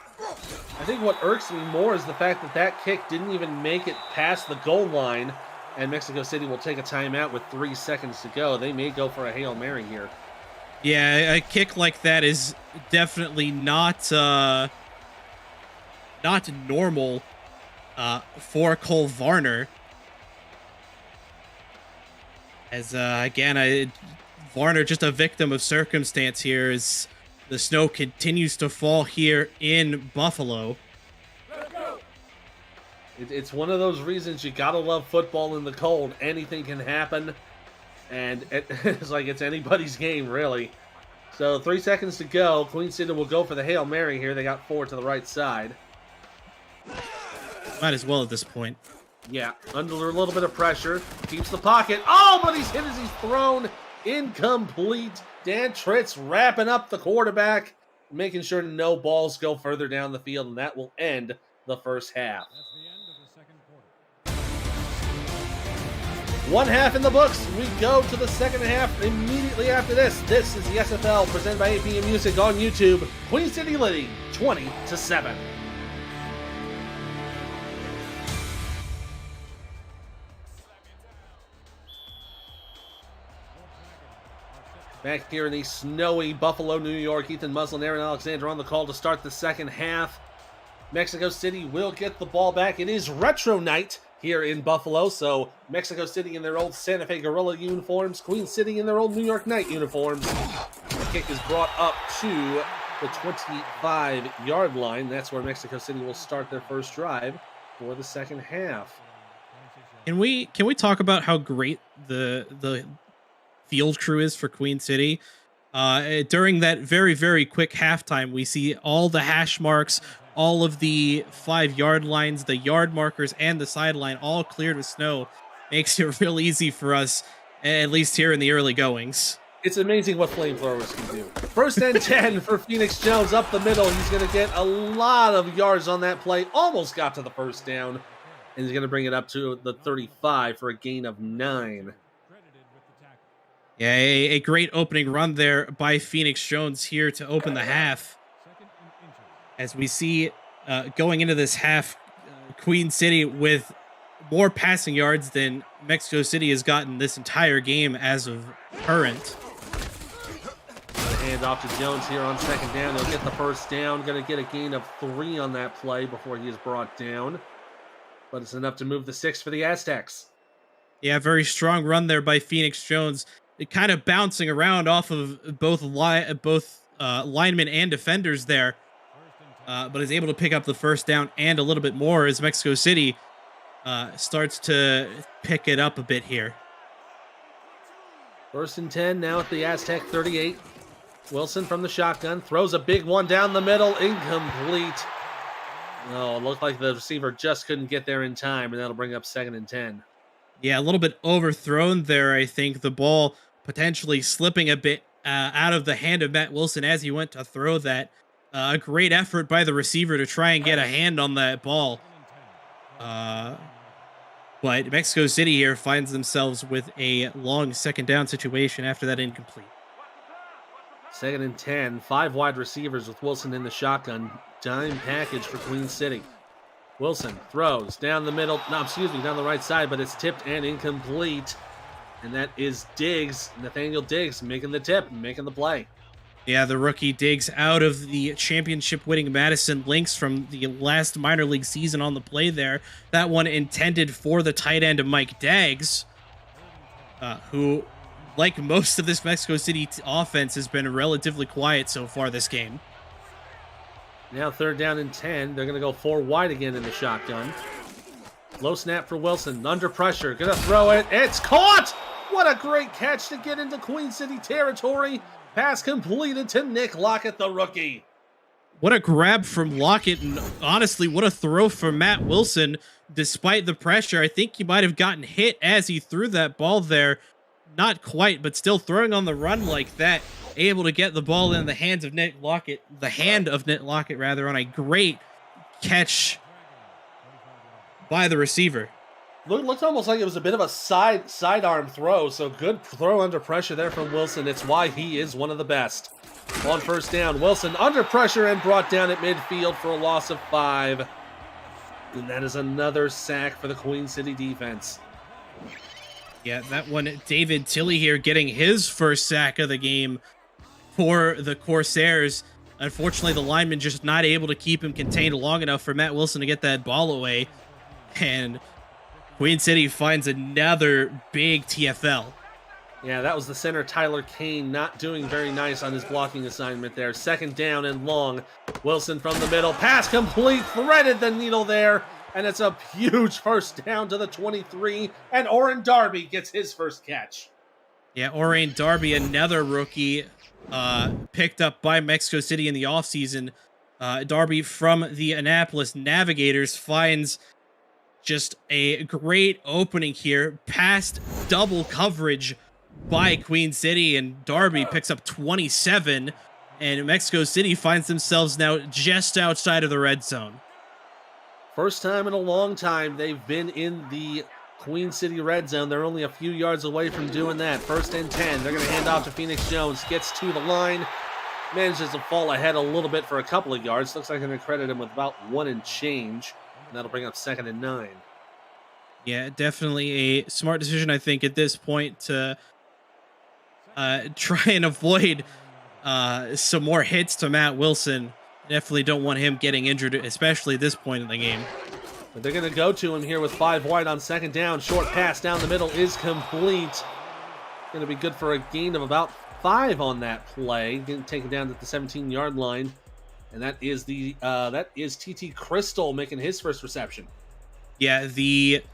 I think what irks me more is the fact that that kick didn't even make it past the goal line. and Mexico City will take a timeout with 3 seconds to go. They may go for a Hail Mary here. Yeah, a kick like that is definitely not normal for Cole Varner. As again, Varner just a victim of circumstance here as the snow continues to fall here in Buffalo. It's one of those reasons you gotta love football in the cold. Anything can happen, and it's like it's anybody's game, really. So 3 seconds to go. Queen City will go for the Hail Mary here. They got 4 to the right side. Might as well at this point. Yeah, under a little bit of pressure. Keeps the pocket. Oh, but he's hit as he's thrown. Incomplete. Dan Tritz wrapping up the quarterback, making sure no balls go further down the field, and that will end the first half. One half in the books. We go to the second half immediately after this. This is the SFL presented by APM Music on YouTube. Queen City leading 20-7. Back here in the snowy Buffalo, New York, Ethan Muslin, Aaron Alexander on the call to start the second half. Mexico City will get the ball back. It is retro night here in Buffalo, so Mexico City in their old Santa Fe Gorilla uniforms, Queen City in their old New York Knight uniforms. The kick is brought up to the 25-yard line. That's where Mexico City will start their first drive for the second half. Can we talk about how great the field crew is for Queen City? During that very, very quick halftime, we see all the hash marks, all of the 5-yard lines, the yard markers, and the sideline all cleared with snow. Makes it real easy for us, at least here in the early goings. It's amazing what flamethrowers can do. First and 10 for Phoenix Jones up the middle. He's going to get a lot of yards on that play. Almost got to the first down. And he's going to bring it up to the 35 for a gain of 9. Yeah, a great opening run there by Phoenix Jones here to open the half. As we see going into this half, Queen City with more passing yards than Mexico City has gotten this entire game as of current. Hand off to Jones here on second down. He'll get the first down. Going to get a gain of 3 on that play before he is brought down. But it's enough to move the 6 for the Aztecs. Yeah, very strong run there by Phoenix Jones. It kind of bouncing around off of both linemen and defenders there. But is able to pick up the first down and a little bit more as Mexico City starts to pick it up a bit here. First and 10 now at the Aztec 38. Wilson from the shotgun throws a big one down the middle. Incomplete. Oh, it looked like the receiver just couldn't get there in time, and that'll bring up second and 10. Yeah, a little bit overthrown there, I think. The ball potentially slipping a bit out of the hand of Matt Wilson as he went to throw that. A great effort by the receiver to try and get a hand on that ball. But Mexico City here finds themselves with a long second down situation after that incomplete. Second and 10, 5 wide receivers with Wilson in the shotgun. Dime package for Queen City. Wilson throws down the middle, down the right side, but it's tipped and incomplete. And that is Diggs, Nathaniel Diggs, making the tip, making the play. Yeah, the rookie Diggs out of the championship-winning Madison Lynx from the last minor league season on the play there. That one intended for the tight end of Mike Daggs, who, like most of this Mexico City offense, has been relatively quiet so far this game. Now third down and 10. They're going to go 4 wide again in the shotgun. Low snap for Wilson, under pressure, going to throw it. It's caught! What a great catch to get into Queen City territory. Pass completed to Nick Lockett, the rookie. What a grab from Lockett, and honestly, what a throw from Matt Wilson. Despite the pressure, I think he might have gotten hit as he threw that ball there. Not quite, but still throwing on the run like that. Able to get the ball in the hands of Nick Lockett, on a great catch by the receiver. Looked almost like it was a bit of a sidearm throw, so good throw under pressure there from Wilson. It's why he is one of the best. On first down, Wilson under pressure and brought down at midfield for a loss of 5. And that is another sack for the Queen City defense. Yeah, that one, David Tilley here getting his first sack of the game for the Corsairs. Unfortunately, the lineman just not able to keep him contained long enough for Matt Wilson to get that ball away. And Queen City finds another big TFL. Yeah, that was the center, Tyler Kane, not doing very nice on his blocking assignment there. Second down and long. Wilson from the middle. Pass complete. Threaded the needle there. And it's a huge first down to the 23. And Oren Darby gets his first catch. Yeah, Oren Darby, another rookie picked up by Mexico City in the offseason. Darby from the Annapolis Navigators finds just a great opening here. Past double coverage by Queen City, and Darby picks up 27, and Mexico City finds themselves now just outside of the red zone. First time in a long time they've been in the Queen City red zone. They're only a few yards away from doing that. First and 10. They're going to hand off to Phoenix Jones. Gets to the line. Manages to fall ahead a little bit for a couple of yards. Looks like they're going to credit him with about 1 and change. And that'll bring up 2nd and 9. Yeah, definitely a smart decision, I think, at this point to try and avoid some more hits to Matt Wilson. Definitely don't want him getting injured, especially at this point in the game. But they're going to go to him here with 5 wide on 2nd down. Short pass down the middle is complete. Going to be good for a gain of about 5 on that play. Getting taken down at the 17-yard line. And that is TT Crystal making his first reception. Yeah, the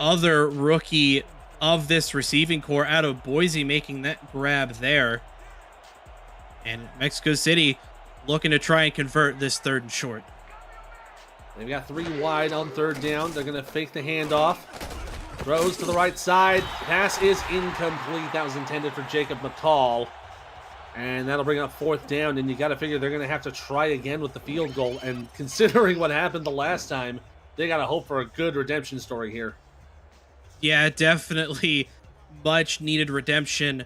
other rookie of this receiving core out of Boise making that grab there. And Mexico City looking to try and convert this 3rd and short. They've got 3 wide on 3rd down. They're going to fake the handoff. Throws to the right side. Pass is incomplete. That was intended for Jacob McCall. And that'll bring up 4th down. And you got to figure they're going to have to try again with the field goal. And considering what happened the last time, they got to hope for a good redemption story here. Yeah, definitely much needed redemption.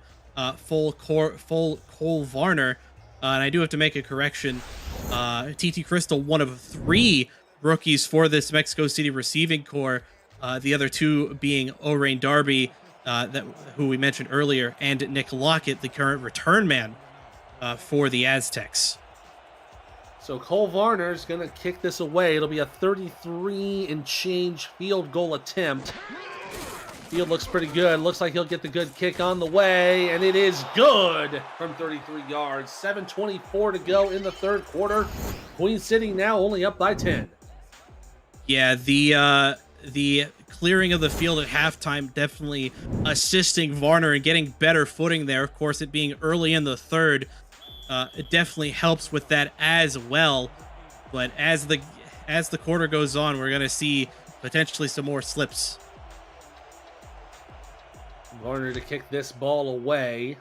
Full Cole Varner. And I do have to make a correction. TT Crystal, one of 3 rookies for this Mexico City receiving core. The other 2 being Oren Darby, who we mentioned earlier, and Nick Lockett, the current return man for the Aztecs. So Cole Varner's going to kick this away. It'll be a 33 and change field goal attempt. Field looks pretty good. Looks like he'll get the good kick on the way, and it is good from 33 yards. 7:24 to go in the 3rd quarter. Queen City now only up by 10. Yeah, the clearing of the field at halftime definitely assisting Varner and getting better footing there. Of course, it being early in the 3rd, it definitely helps with that as well. But as the quarter goes on, we're going to see potentially some more slips. Varner to kick this ball away.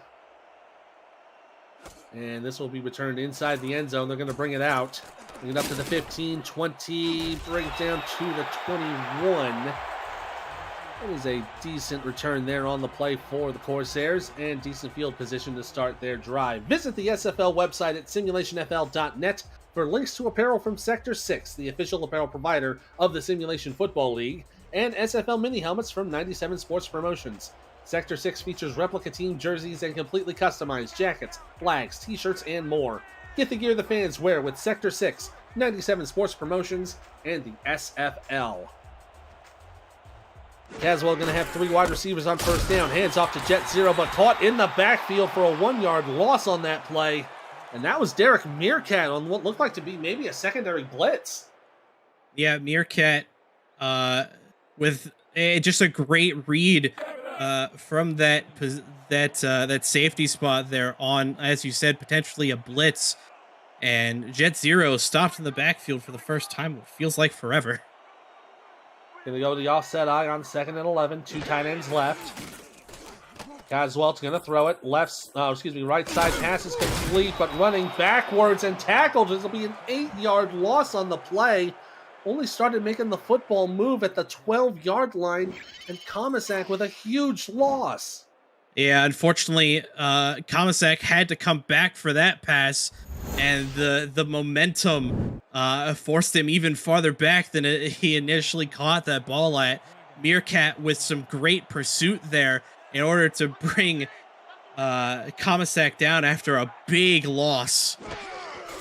And this will be returned inside the end zone. They're going to bring it out. Bring it up to the 15, 20, bring it down to the 21. That is a decent return there on the play for the Corsairs and decent field position to start their drive. Visit the SFL website at simulationfl.net for links to apparel from Sector 6, the official apparel provider of the Simulation Football League, and SFL mini helmets from 97 Sports Promotions. Sector 6 features replica team jerseys and completely customized jackets, flags, t-shirts, and more. Get the gear the fans wear with Sector 6, 97 Sports Promotions, and the SFL. Caswell going to have 3 wide receivers on 1st down. Hands off to Jet Zero, but caught in the backfield for a 1-yard loss on that play. And that was Derek Meerkat on what looked like to be maybe a secondary blitz. Yeah, Meerkat with just a great read from that safety spot there on, as you said, potentially a blitz. And Jet Zero stopped in the backfield for the first time. It feels like forever. Gonna go to the offset eye on 2nd and 11. 2 tight ends left. Caswell's gonna throw it. Right side pass is complete, but running backwards and tackled. This will be an 8-yard loss on the play. Only started making the football move at the 12-yard line, and Komisak with a huge loss. Yeah, unfortunately, Komisak had to come back for that pass, and the momentum forced him even farther back than he initially caught that ball at. Meerkat with some great pursuit there in order to bring Kamasak down after a big loss.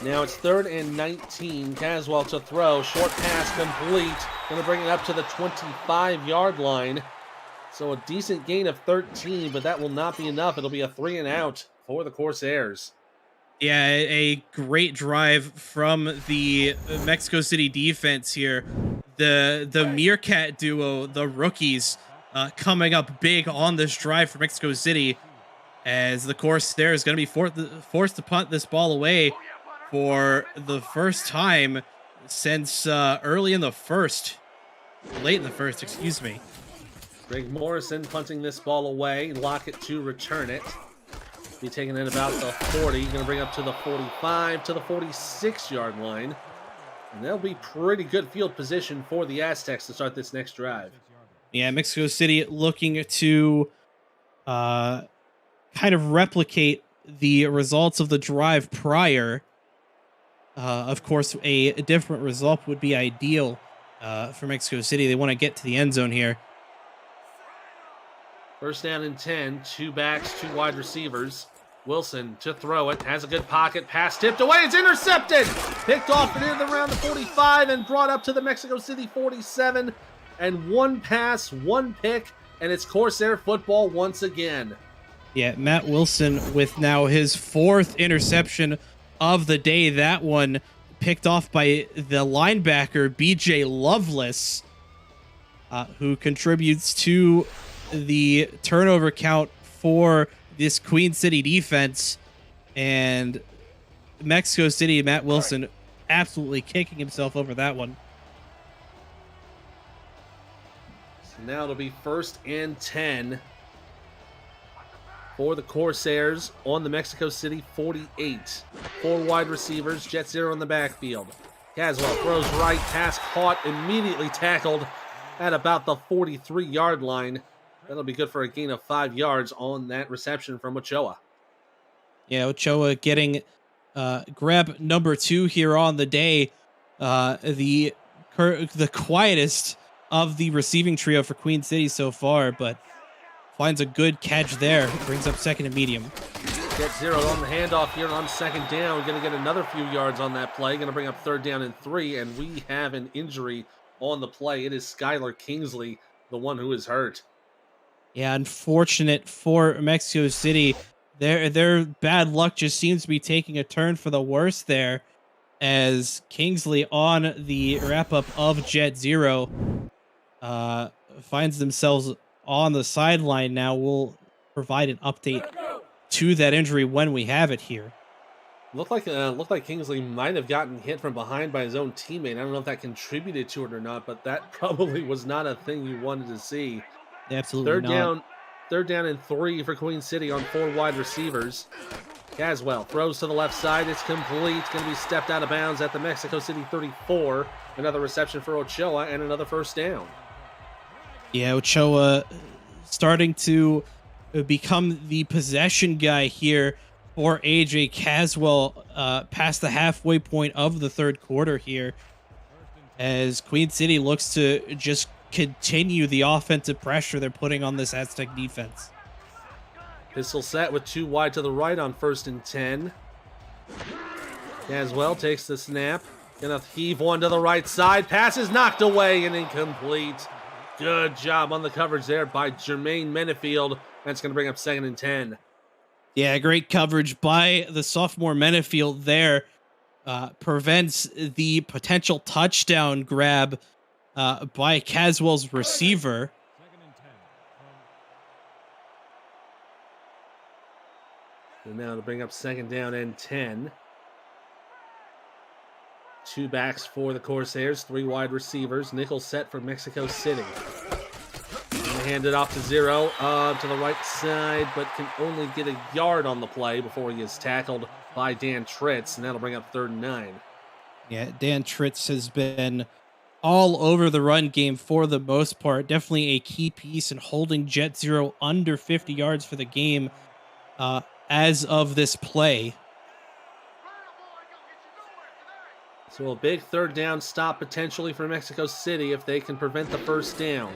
Now it's 3rd and 19. Caswell to throw. Short pass complete. Going to bring it up to the 25-yard line. So a decent gain of 13, but that will not be enough. It'll be a 3 and out for the Corsairs. Yeah, a great drive from the Mexico City defense here. The Meerkat duo, the rookies, coming up big on this drive for Mexico City, as the Corsairs is going to be forced to punt this ball away for the first time since late in the first, excuse me. Greg Morrison punting this ball away. Lockett to return it. Be taking it about the 40. Going to bring up to the 45, to the 46-yard line. And that'll be pretty good field position for the Aztecs to start this next drive. Yeah, Mexico City looking to kind of replicate the results of the drive prior. Of course, a different result would be ideal for Mexico City. They want to get to the end zone here. 1st down and 10, 2 backs, 2 wide receivers. Wilson to throw it, has a good pocket, pass tipped away, it's intercepted! Picked off near around the 45 and brought up to the Mexico City 47. And 1 pass, 1 pick, and it's Corsair football once again. Yeah, Matt Wilson with now his 4th interception of the day. That one picked off by the linebacker, BJ Loveless, who contributes to the turnover count for this Queen City defense. And Mexico City, Matt Wilson absolutely kicking himself over that one. So now it'll be 1st and 10 for the Corsairs on the Mexico City 48. 4 wide receivers, Jet Zero in the backfield. Caswell throws right, pass caught, immediately tackled at about the 43-yard line. That'll be good for a gain of 5 yards on that reception from Ochoa. Yeah, Ochoa getting grab number 2 here on the day. The quietest of the receiving trio for Queen City so far, but finds a good catch there. Brings up 2nd and medium. Jet Zero on the handoff here on 2nd down. Going to get another few yards on that play. Going to bring up 3rd down and 3, and we have an injury on the play. It is Skylar Kingsley, the one who is hurt. Yeah, unfortunate for Mexico City. Their bad luck just seems to be taking a turn for the worse there, as Kingsley on the wrap-up of Jet Zero finds themselves on the sideline now. We'll provide an update to that injury when we have it here. Looked like Kingsley might have gotten hit from behind by his own teammate. I don't know if that contributed to it or not, but that probably was not a thing you wanted to see. Absolutely not. 3rd down and 3 for Queen City on 4 wide receivers. Caswell throws to the left side. It's complete. It's going to be stepped out of bounds at the Mexico City 34. Another reception for Ochoa and another 1st down. Yeah, Ochoa starting to become the possession guy here for AJ Caswell past the halfway point of the 3rd quarter here, as Queen City looks to just continue the offensive pressure they're putting on this Aztec defense. Pistol set with 2 wide to the right on 1st and 10. Caswell takes the snap. Gonna heave one to the right side. Pass is knocked away and incomplete. Good job on the coverage there by Jermaine Menefield. That's gonna bring up 2nd and 10. Yeah, great coverage by the sophomore Menefield there. Prevents the potential touchdown grab by Caswell's receiver. And now to bring up 2nd down and 10. 2 backs for the Corsairs, 3 wide receivers. Nickel set for Mexico City. Hand it off to Zero to the right side, but can only get a yard on the play before he is tackled by Dan Tritz, and that'll bring up 3rd and 9. Yeah, Dan Tritz has been all over the run game for the most part. Definitely a key piece in holding Jet Zero under 50 yards for the game as of this play. So a big 3rd down stop potentially for Mexico City if they can prevent the 1st down.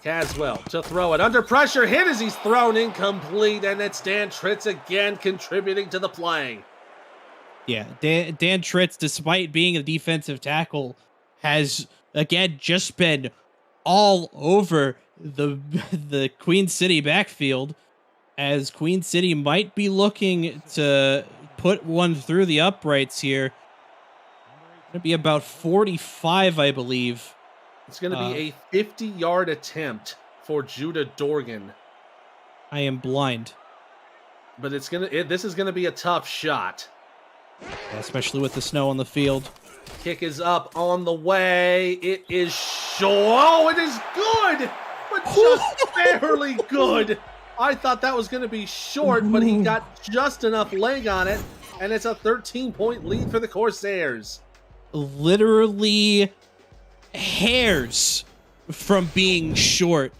Caswell to throw it. Under pressure, hit as he's thrown incomplete, and it's Dan Tritz again contributing to the play. Yeah, Dan Tritz, despite being a defensive tackle, has, again, just been all over the Queen City backfield, as Queen City might be looking to put one through the uprights here. Going to be about 45, I believe. It's going to be a 50-yard attempt for Judah Dorgan. I am blind. But this is going to be a tough shot. Yeah, especially with the snow on the field. Kick is up on the way. It is short. Oh, it is good, but just barely good. I thought that was going to be short, but he got just enough leg on it, and it's a 13-point lead for the Corsairs. Literally hairs from being short,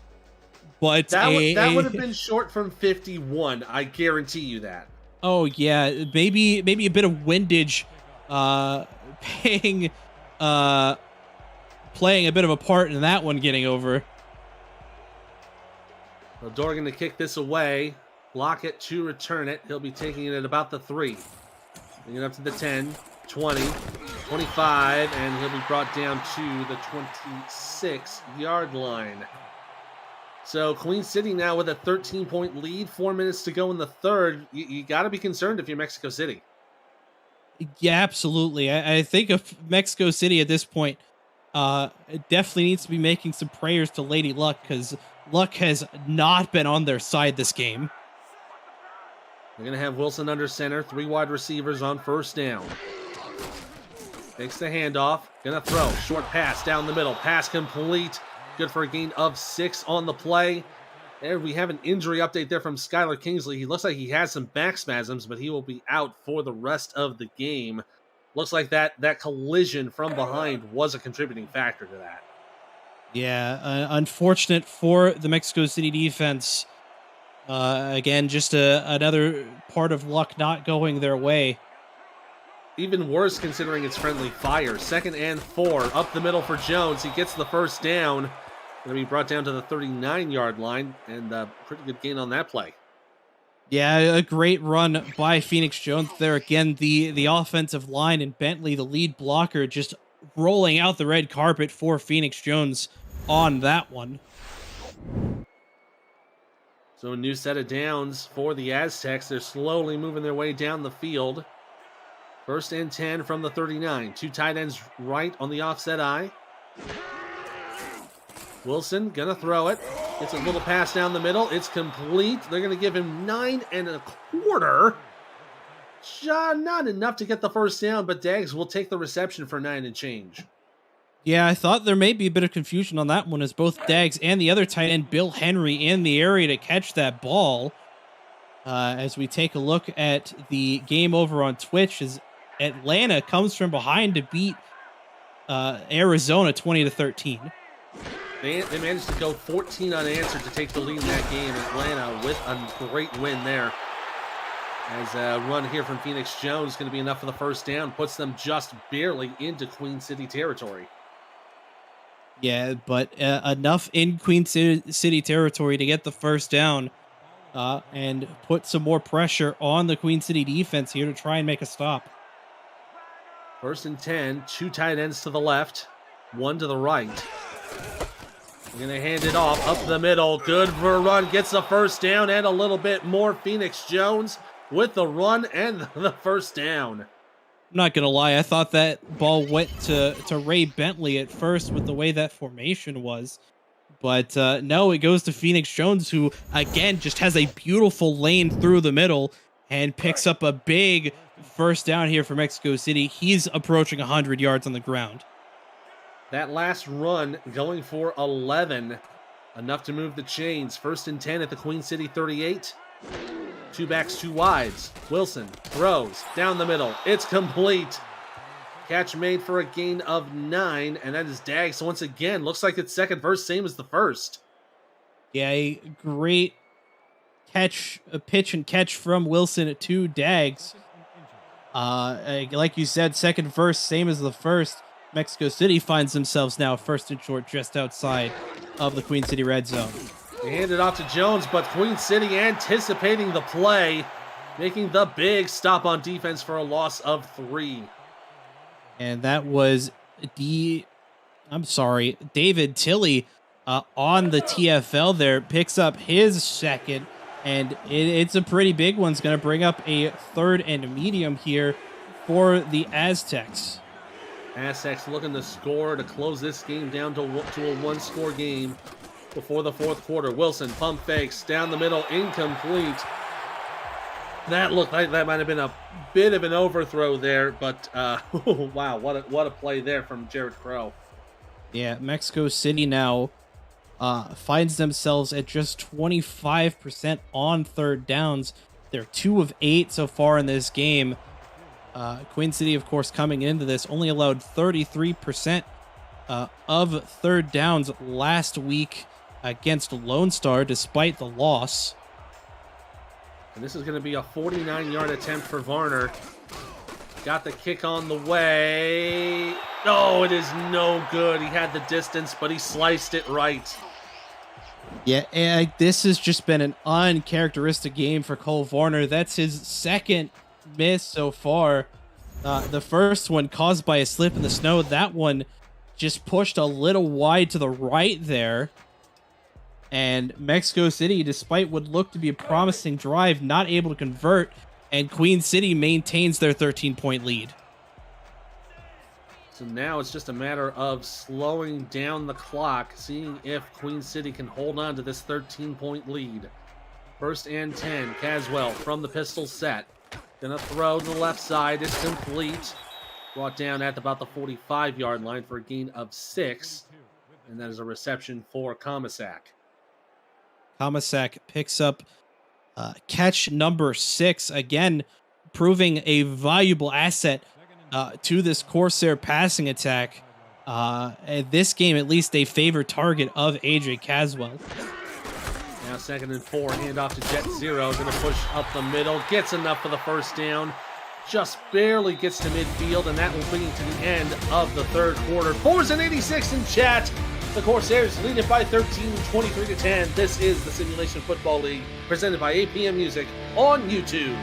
but that would have been short from 51. I guarantee you that. Oh yeah, maybe a bit of windage playing a bit of a part in that one getting over. Well, Dorgan to kick this away. Lockett to return it. He'll be taking it at about the 3. Bring it up to the 10, 20, 25, and he'll be brought down to the 26-yard line. So Queen City now with a 13-point lead, 4 minutes to go in the third. You got to be concerned if you're Mexico City. Yeah, absolutely. I think of Mexico City at this point, it definitely needs to be making some prayers to Lady Luck, because Luck has not been on their side this game. They're going to have Wilson under center, 3 wide receivers on first down. Takes the handoff, going to throw, short pass down the middle, pass complete. Good for a gain of 6 on the play. There we have an injury update there from Skylar Kingsley. He looks like he has some back spasms, but he will be out for the rest of the game. Looks like that collision from behind was a contributing factor to that. Yeah, unfortunate for the Mexico City defense. Again, just another part of luck not going their way. Even worse considering it's friendly fire. 2nd and 4, up the middle for Jones. He gets the first down. Going to be brought down to the 39-yard line, and pretty good gain on that play. Yeah, a great run by Phoenix Jones there. Again, the offensive line and Bentley, the lead blocker, just rolling out the red carpet for Phoenix Jones on that one. So a new set of downs for the Aztecs. They're slowly moving their way down the field. 1st and 10 from the 39. 2 tight ends right on the offset eye. Wilson gonna throw it. It's a little pass down the middle. It's complete. They're gonna give him 9 1/4. Not enough to get the first down, but Dags will take the reception for 9 and change. Yeah, I thought there may be a bit of confusion on that one, as both Dags and the other tight end, Bill Henry, in the area to catch that ball. As we take a look at the game over on Twitch, as Atlanta comes from behind to beat Arizona 20-13. They managed to go 14 unanswered to take the lead in that game. Atlanta with a great win there. As a run here from Phoenix Jones going to be enough for the first down, puts them just barely into Queen City territory. Yeah, but enough in Queen City territory to get the first down and put some more pressure on the Queen City defense here to try and make a stop. 1st and 10, 2 tight ends to the left, 1 to the right. They're going to hand it off up the middle. Good for a run. Gets the first down and a little bit more. Phoenix Jones with the run and the first down. I'm not going to lie. I thought that ball went to Ray Bentley at first with the way that formation was. But no, it goes to Phoenix Jones, who, again, just has a beautiful lane through the middle and picks up a big first down here for Mexico City. He's approaching 100 yards on the ground. That last run going for 11. Enough to move the chains. 1st and 10 at the Queen City 38. 2 backs, 2 wides. Wilson throws down the middle. It's complete. Catch made for a gain of 9, and that is Dags once again. Looks like it's second verse, same as the first. Yeah, a great catch, a pitch and catch from Wilson to Dags. Like you said, second verse, same as the first. Mexico City finds themselves now 1st and short just outside of the Queen City red zone. They hand it off to Jones, but Queen City anticipating the play, making the big stop on defense for a loss of 3. And that was David Tilley on the TFL there, picks up his second, and it's a pretty big one. It's going to bring up a 3rd and medium here for the Aztecs. Aztecs looking to score to close this game down to a 1-score game before the 4th quarter. Wilson pump fakes down the middle, incomplete. That looked like that might have been a bit of an overthrow there, but wow, what a play there from Jared Crow. Yeah, Mexico City now finds themselves at just 25% on 3rd downs. They're 2 of 8 so far in this game. Queen City, of course, coming into this, only allowed 33% of 3rd downs last week against Lone Star, despite the loss. And this is going to be a 49-yard attempt for Varner. Got the kick on the way. No, it is no good. He had the distance, but he sliced it right. Yeah, and this has just been an uncharacteristic game for Cole Varner. That's his 2nd miss so far. The first one caused by a slip in the snow. That one just pushed a little wide to the right there. And Mexico City, despite what looked to be a promising drive, not able to convert, and Queen City maintains their 13-point lead. So now it's just a matter of slowing down the clock, seeing if Queen City can hold on to this 13-point lead. 1st and 10, Caswell from the pistol set. Gonna throw to the left side, it's complete. Brought down at about the 45-yard line for a gain of 6. And that is a reception for Comisac. Comisac picks up catch number 6, again, proving a valuable asset to this Corsair passing attack. In this game, at least, a favorite target of AJ Caswell. Now 2nd and 4, handoff to Jet Zero. Going to push up the middle, gets enough for the 1st down. Just barely gets to midfield, and that will bring it to the end of the 3rd quarter. 4s and 86 in chat. The Corsairs lead it by 13, 23-10. This is the Simulation Football League, presented by APM Music on YouTube.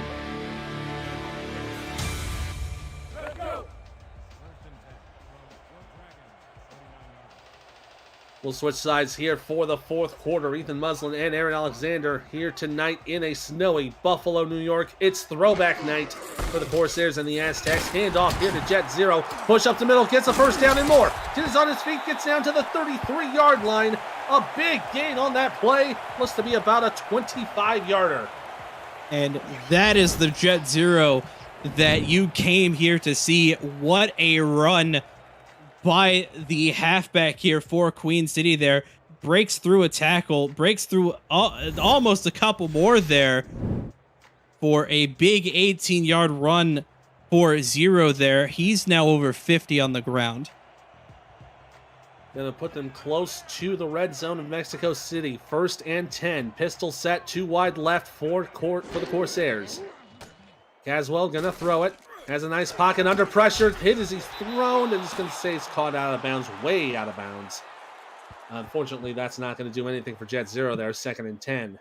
We'll switch sides here for the 4th quarter. Ethan Muslin and Aaron Alexander here tonight in a snowy Buffalo, New York. It's throwback night for the Corsairs and the Aztecs. Hand off here to Jet Zero. Push up the middle, gets a 1st down and more. Is on his feet, gets down to the 33-yard line. A big gain on that play. Looks to be about a 25-yarder. And that is the Jet Zero that you came here to see. What a run by the halfback here for Queen City there. Breaks through a tackle, breaks through almost a couple more there for a big 18-yard run for Zero there. He's now over 50 on the ground. Going to put them close to the red zone of Mexico City. 1st and 10. Pistol set, 2 wide left for the Corsairs. Caswell going to throw it. Has a nice pocket under pressure. Hit as he's thrown, and it's going to say it's caught out of bounds, way out of bounds. Unfortunately, that's not going to do anything for Jet Zero there. 2nd and 10.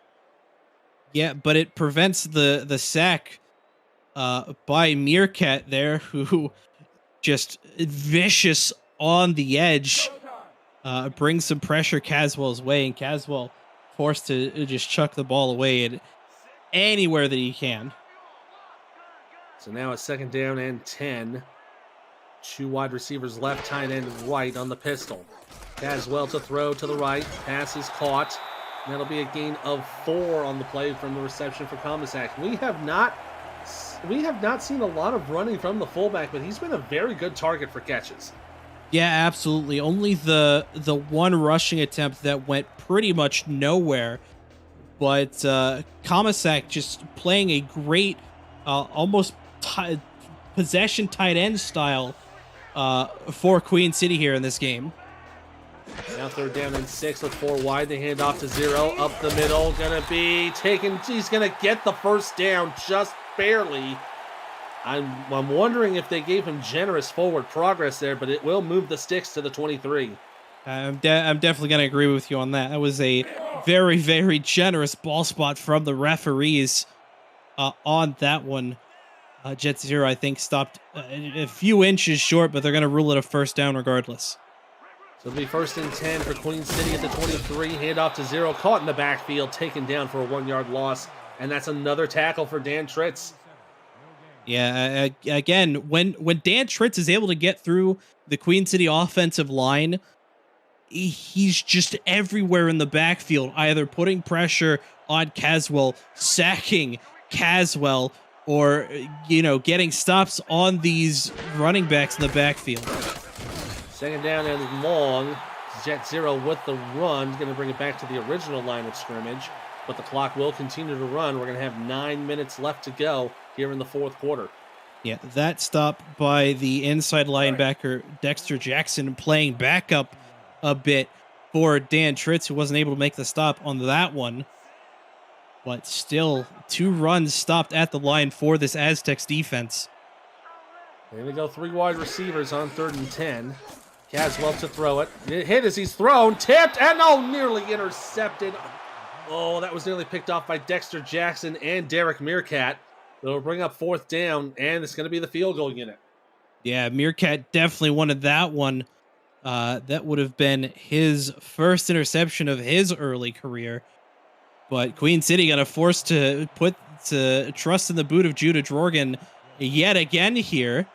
Yeah, but it prevents the sack by Meerkat there, who just vicious on the edge. Brings some pressure Caswell's way, and Caswell forced to just chuck the ball away at anywhere that he can. So now it's 2nd down and 10. 2 wide receivers left, tight end right on the pistol. Caswell to throw to the right. Pass is caught. And that'll be a gain of 4 on the play from the reception for Comisac. We have not seen a lot of running from the fullback, but he's been a very good target for catches. Yeah, absolutely. Only the one rushing attempt that went pretty much nowhere. But Comisac just playing a great, almost possession tight end style for Queen City here in this game. Now 3rd down and 6 with 4 wide. They hand off to Zero. Up the middle. Gonna be taken. He's gonna get the 1st down just barely. I'm wondering if they gave him generous forward progress there, but it will move the sticks to the 23. I'm definitely going to agree with you on that. That was a very, very generous ball spot from the referees on that one. Jet Zero, I think, stopped a few inches short, but they're going to rule it a first down regardless. So it'll be 1st and 10 for Queen City at the 23. Handoff to Zero, caught in the backfield, taken down for a 1-yard loss. And that's another tackle for Dan Tritz. Yeah, again, when Dan Tritz is able to get through the Queen City offensive line, he's just everywhere in the backfield, either putting pressure on Caswell, sacking Caswell, or, getting stops on these running backs in the backfield. 2nd down and long. Jet Zero with the run. He's going to bring it back to the original line of scrimmage, but the clock will continue to run. We're going to have 9 minutes left to go here in the 4th quarter. Yeah, that stop by the inside linebacker, Dexter Jackson, playing backup a bit for Dan Tritz, who wasn't able to make the stop on that one. But still, 2 runs stopped at the line for this Aztecs defense. Here we go, 3 wide receivers on 3rd and 10. Caswell to throw it. It hit as he's thrown, tipped, and nearly intercepted. Oh, that was nearly picked off by Dexter Jackson and Derek Meerkat. It'll bring up 4th down, and it's going to be the field goal unit. Yeah, Meerkat definitely wanted that one. That would have been his first interception of his early career. But Queen City got forced to put to trust in the boot of Judah Drorgan yet again here.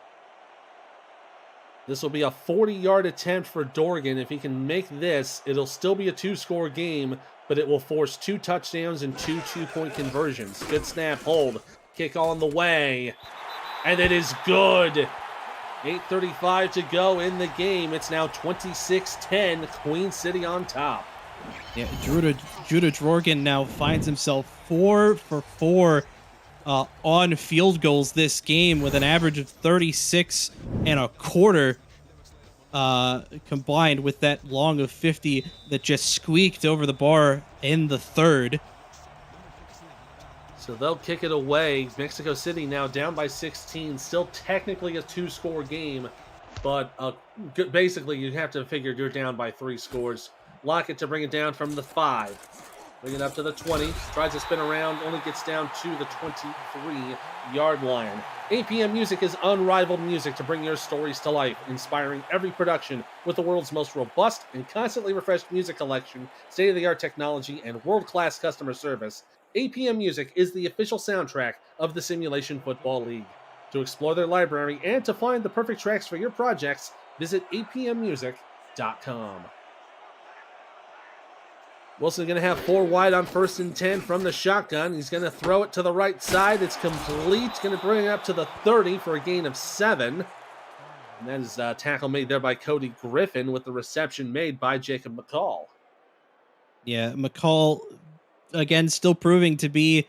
This will be a 40-yard attempt for Dorgan. If he can make this, it'll still be a 2-score game, but it will force 2 touchdowns and 2 two-point conversions. Good snap, hold, kick on the way, and it is good. 8:35 to go in the game. It's now 26-10, Queen City on top. Yeah, Judah Drorgan now finds himself 4 for 4 on field goals this game, with an average of 36 and a quarter, combined with that long of 50 that just squeaked over the bar in the 3rd. So they'll kick it away. Mexico City now down by 16. Still technically a 2-score game, but basically you have to figure you're down by 3 scores. Lockett to bring it down from the 5. Bring it up to the 20. Tries to spin around. Only gets down to the 23-yard line. APM Music is unrivaled music to bring your stories to life, inspiring every production with the world's most robust and constantly refreshed music collection, state-of-the-art technology, and world-class customer service. APM Music is the official soundtrack of the Simulation Football League. To explore their library and to find the perfect tracks for your projects, visit apmmusic.com. Wilson going to have 4 wide on 1st and 10 from the shotgun. He's going to throw it to the right side. It's complete. Going to bring it up to the 30 for a gain of 7. And that is a tackle made there by Cody Griffin, with the reception made by Jacob McCall. Yeah, McCall, again, still proving to be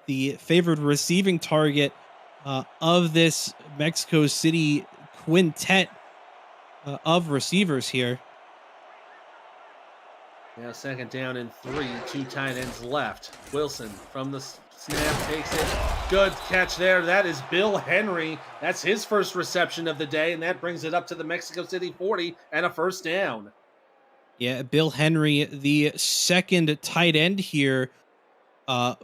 the favored receiving target of this Mexico City quintet of receivers here. Now 2nd down and 3, 2 tight ends left. Wilson from the snap takes it. Good catch there. That is Bill Henry. That's his first reception of the day, and that brings it up to the Mexico City 40 and a 1st down. Yeah, Bill Henry, the 2nd tight end here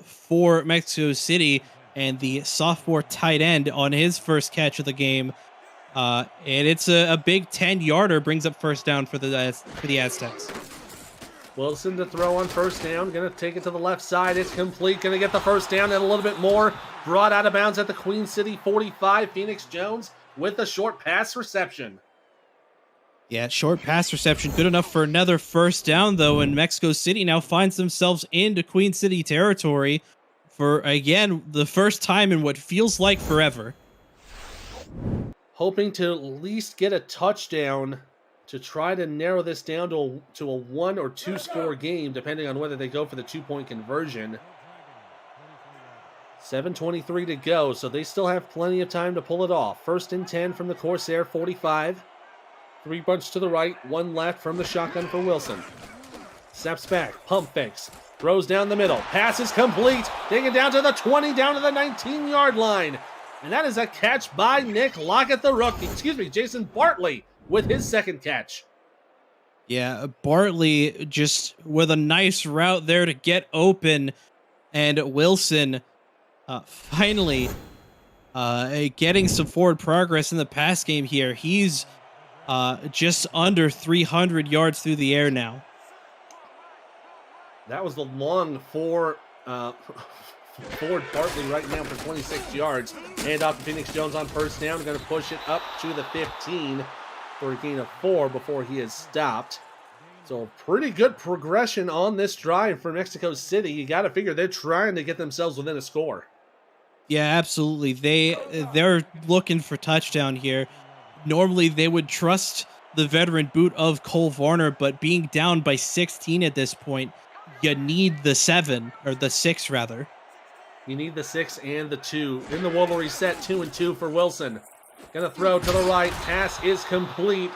for Mexico City, and the sophomore tight end on his first catch of the game. And it's a big 10-yarder, brings up 1st down for the Aztecs. Wilson to throw on 1st down. Going to take it to the left side. It's complete. Going to get the 1st down and a little bit more. Brought out of bounds at the Queen City 45. Phoenix Jones with a short pass reception. Yeah, short pass reception. Good enough for another 1st down, though, and Mexico City now finds themselves into Queen City territory for, again, the first time in what feels like forever. Hoping to at least get a touchdown to try to narrow this down to a 1 or 2 score game, depending on whether they go for the 2-point conversion. 7:23 to go, so they still have plenty of time to pull it off. 1st and 10 from the Corsair 45. 3 bunch to the right, 1 left from the shotgun for Wilson. Steps back, pump fakes, throws down the middle, pass is complete, taken down to the 20, down to the 19-yard line. And that is a catch by Nick Lockett, the rookie. Jason Bartley with his 2nd catch. Yeah, Bartley just with a nice route there to get open, and Wilson finally getting some forward progress in the pass game here. He's just under 300 yards through the air now. That was the long forward Bartley right now for 26 yards. Hand off to Phoenix Jones on first down. Going to push it up to the 15 for a gain of 4 before he is stopped. So pretty good progression on this drive for Mexico City. You got to figure they're trying to get themselves within a score. Yeah, absolutely. They're looking for touchdown here. Normally they would trust the veteran boot of Cole Varner, but being down by 16 at this point, you need the 7 or the 6 rather. You need the 6 and the 2. In the Wolverine set, 2-2 for Wilson. Gonna throw to the right. Pass is complete.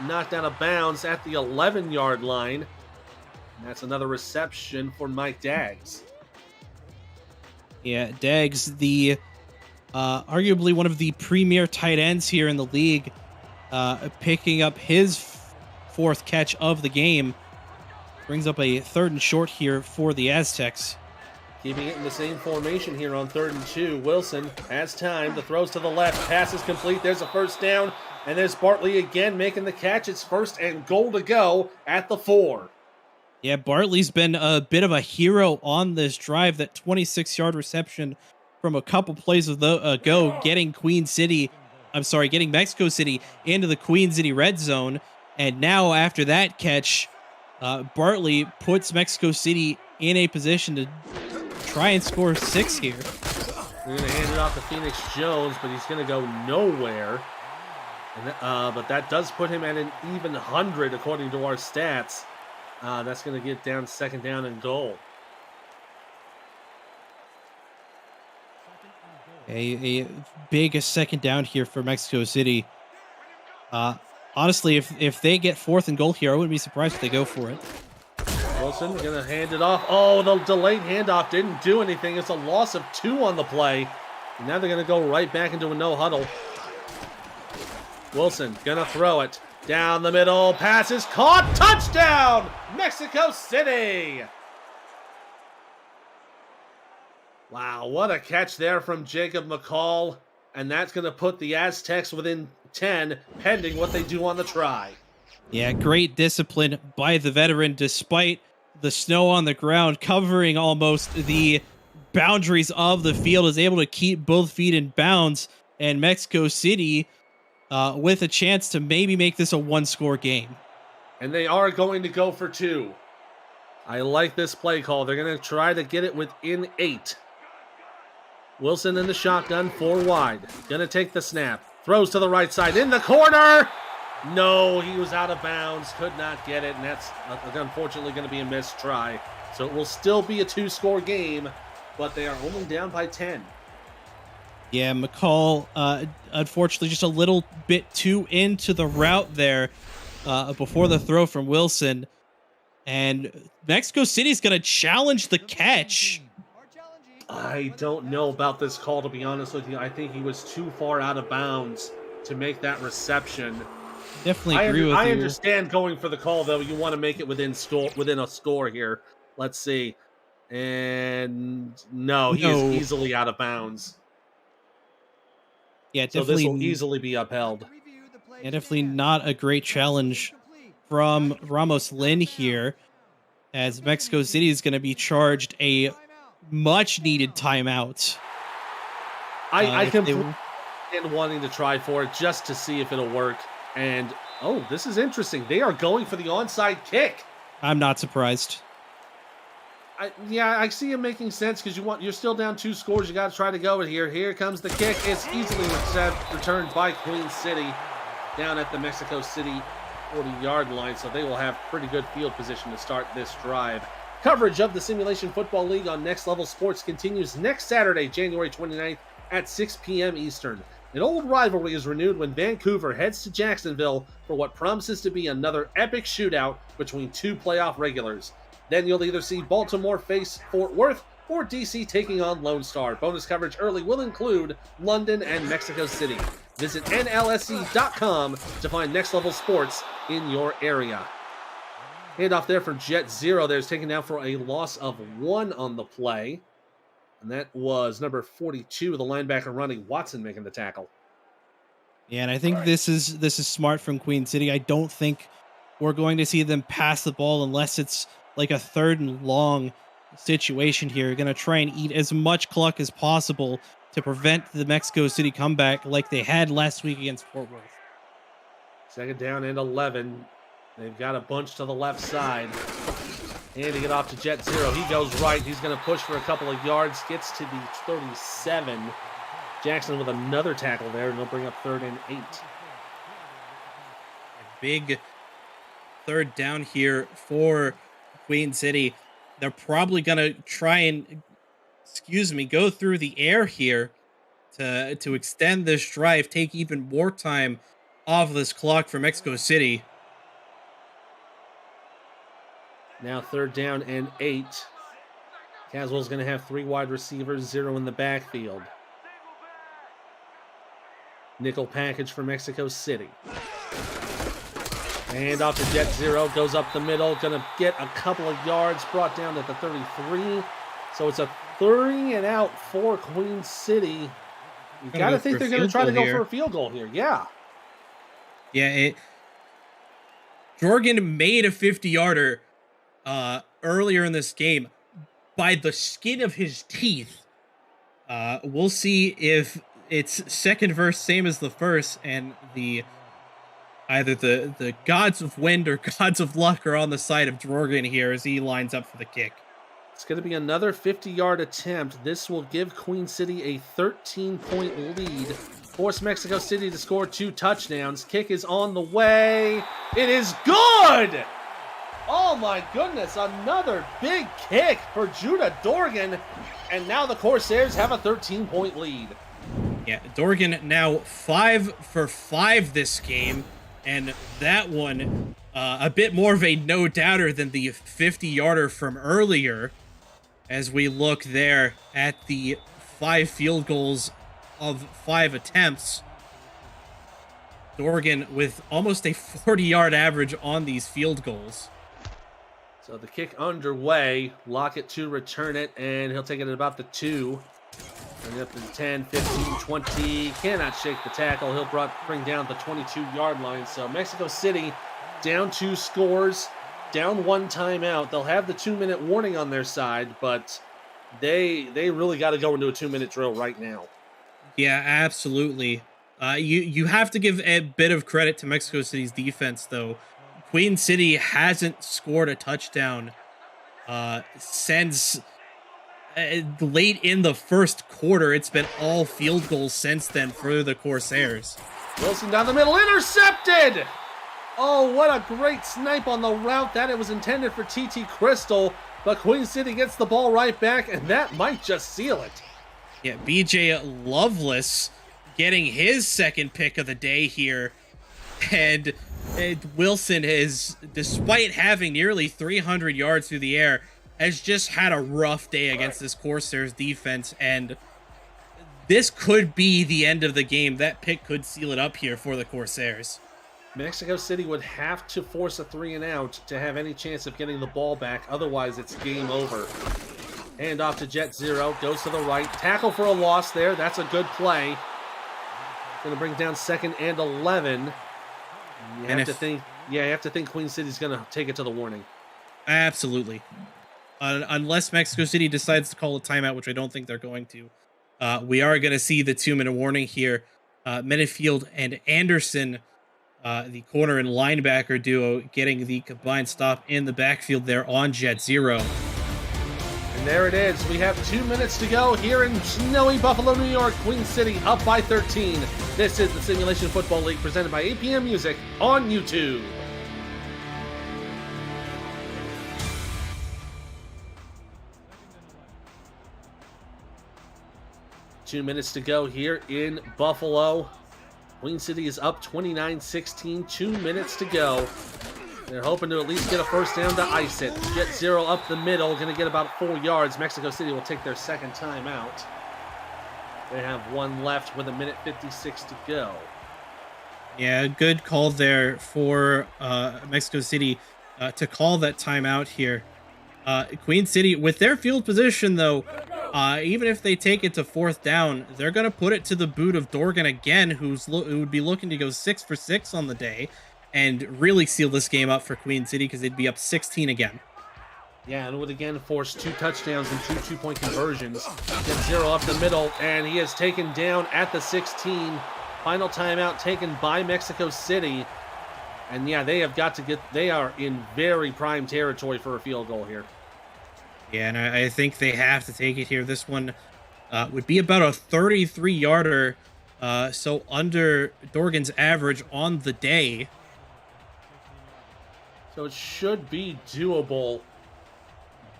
Knocked out of bounds at the 11-yard line. And that's another reception for Mike Daggs. Yeah, Daggs, the arguably one of the premier tight ends here in the league, picking up his 4th catch of the game. Brings up a 3rd and short here for the Aztecs. Keeping it in the same formation here on 3rd and 2. Wilson has time. The throws to the left. Pass is complete. There's a first down. And there's Bartley again making the catch. It's 1st and goal to go at the 4. Yeah, Bartley's been a bit of a hero on this drive. That 26-yard reception from a couple plays ago, getting getting Mexico City into the Queen City red zone. And now after that catch, Bartley puts Mexico City in a position to try and score 6 here. They're going to hand it off to Phoenix Jones, but he's going to go nowhere. And but that does put him at an even 100 according to our stats. That's going to get down 2nd down and goal. A big 2nd down here for Mexico City. Honestly, if they get 4th and goal here, I wouldn't be surprised if they go for it. Wilson going to hand it off. Oh, the delayed handoff didn't do anything. It's a loss of 2 on the play. And now they're going to go right back into a no huddle. Wilson going to throw it. Down the middle. Pass is caught. Touchdown! Mexico City! Wow, what a catch there from Jacob McCall. And that's going to put the Aztecs within 10, pending what they do on the try. Yeah, great discipline by the veteran, despite the snow on the ground covering almost the boundaries of the field, is able to keep both feet in bounds, and Mexico City with a chance to maybe make this a 1-score game. And they are going to go for 2. I like this play call. They're going to try to get it within 8. Wilson in the shotgun, 4 wide. Going to take the snap. Throws to the right side in the corner. No, he was out of bounds. Could not get it. And that's unfortunately going to be a missed try. So it will still be a 2-score game, but they are only down by 10. Yeah, McCall, unfortunately, just a little bit too into the route there before the throw from Wilson. And Mexico City's going to challenge the catch. I don't know about this call, to be honest with you. I think he was too far out of bounds to make that reception. Definitely agree with you. I understand going for the call, though. You want to make it within a score here. Let's see. And no, he is easily out of bounds. Yeah, so this will easily be upheld. Yeah, definitely not a great challenge from Ramos Lynn here, as Mexico City is going to be charged a much-needed timeout. I completely understand wanting to try for it just to see if it'll work. And, oh, this is interesting. They are going for the onside kick. I'm not surprised. I see it making sense because you're still down 2 scores. You got to try to go with here. Here comes the kick. It's easily returned by Queen City down at the Mexico City 40-yard line. So they will have pretty good field position to start this drive. Coverage of the Simulation Football League on Next Level Sports continues next Saturday, January 29th at 6 p.m. Eastern. An old rivalry is renewed when Vancouver heads to Jacksonville for what promises to be another epic shootout between 2 playoff regulars. Then you'll either see Baltimore face Fort Worth or DC taking on Lone Star. Bonus coverage early will include London and Mexico City. Visit NLSC.com to find Next Level Sports in your area. Handoff there for Jet Zero. There's taken down for a loss of 1 on the play. And that was number 42, the linebacker running Watson making the tackle. Yeah, and I think this is smart from Queen City. I don't think we're going to see them pass the ball unless it's like a 3rd and long situation here. You're going to try and eat as much clock as possible to prevent the Mexico City comeback like they had last week against Fort Worth. 2nd down and 11. They've got a bunch to the left side. Handing it off to Jet Zero. He goes right. He's going to push for a couple of yards. Gets to the 37. Jackson with another tackle there, and they'll bring up 3rd and 8. A big 3rd down here for Queen City. They're probably going to try and, go through the air here to extend this drive, take even more time off this clock for Mexico City. Now 3rd down and 8. Caswell's going to have 3 wide receivers, 0 in the backfield. Nickel package for Mexico City. And off to Jet Zero, goes up the middle, going to get a couple of yards, brought down at the 33. So it's a 3 and out for Queen City. You got to think they're going to try to go for a field goal here. Yeah. Yeah, Jorgen made a 50-yarder earlier in this game by the skin of his teeth. We'll see if it's second verse same as the first, and either the gods of wind or gods of luck are on the side of Jorgen here as he lines up for the kick. It's going to be another 50-yard attempt. This will give Queen City a 13-point lead. Force Mexico City to score 2 touchdowns. Kick is on the way. It is good! Oh my goodness, another big kick for Judah Dorgan. And now the Corsairs have a 13-point lead. Yeah, Dorgan now 5 for 5 this game. And that one, a bit more of a no-doubter than the 50-yarder from earlier. As we look there at the 5 field goals of 5 attempts. Dorgan with almost a 40-yard average on these field goals. So the kick underway. Lockett to return it, and he'll take it at about the 2. And up to the 10, 15, 20. Cannot shake the tackle. He'll bring down the 22-yard line. So Mexico City down 2 scores, down 1 timeout. They'll have the 2-minute warning on their side, but they really got to go into a 2-minute drill right now. Yeah, absolutely. You have to give a bit of credit to Mexico City's defense, though. Queen City hasn't scored a touchdown since late in the first quarter. It's been all field goals since then for the Corsairs. Wilson down the middle, intercepted! Oh, what a great snipe on the route. That it was intended for TT Crystal, but Queen City gets the ball right back, and that might just seal it. Yeah, BJ Lovelace getting his 2nd pick of the day here. And Wilson is, despite having nearly 300 yards through the air, has just had a rough day against this Corsairs defense. And this could be the end of the game. That pick could seal it up here for the Corsairs. Mexico City would have to force a 3 and out to have any chance of getting the ball back. Otherwise, it's game over. Hand off to Jet Zero. Goes to the right. Tackle for a loss there. That's a good play. Going to bring down 2nd and 11. You have to think Queen City's going to take it to the warning. Absolutely. Unless Mexico City decides to call a timeout, which I don't think they're going to. We are going to see the 2-minute warning here. Minifield and Anderson, the corner and linebacker duo, getting the combined stop in the backfield there on Jet Zero. And there it is. We have 2 minutes to go here in snowy Buffalo, New York. Queen City up by 13. This is the Simulation Football League presented by APM Music on YouTube. Two minutes to go here in Buffalo. Queen City is up 29-16. 2 minutes to go. They're hoping to at least get a first down to ice it. Jet Zero up the middle, going to get about 4 yards. Mexico City will take their 2nd timeout. They have 1 left with 1:56 to go. Yeah, good call there for Mexico City. to call that timeout here. Queen City, with their field position, though, even if they take it to 4th down, they're going to put it to the boot of Dorgan again, who would be looking to go 6 for 6 on the day and really seal this game up for Queen City because they'd be up 16 again. Yeah, and would again force 2 touchdowns and 2 two-point conversions. Get 0 up the middle, and he is taken down at the 16. Final timeout taken by Mexico City. And yeah, they are in very prime territory for a field goal here. Yeah, and I think they have to take it here. This one would be about a 33-yarder, so under Dorgan's average on the day. So it should be doable.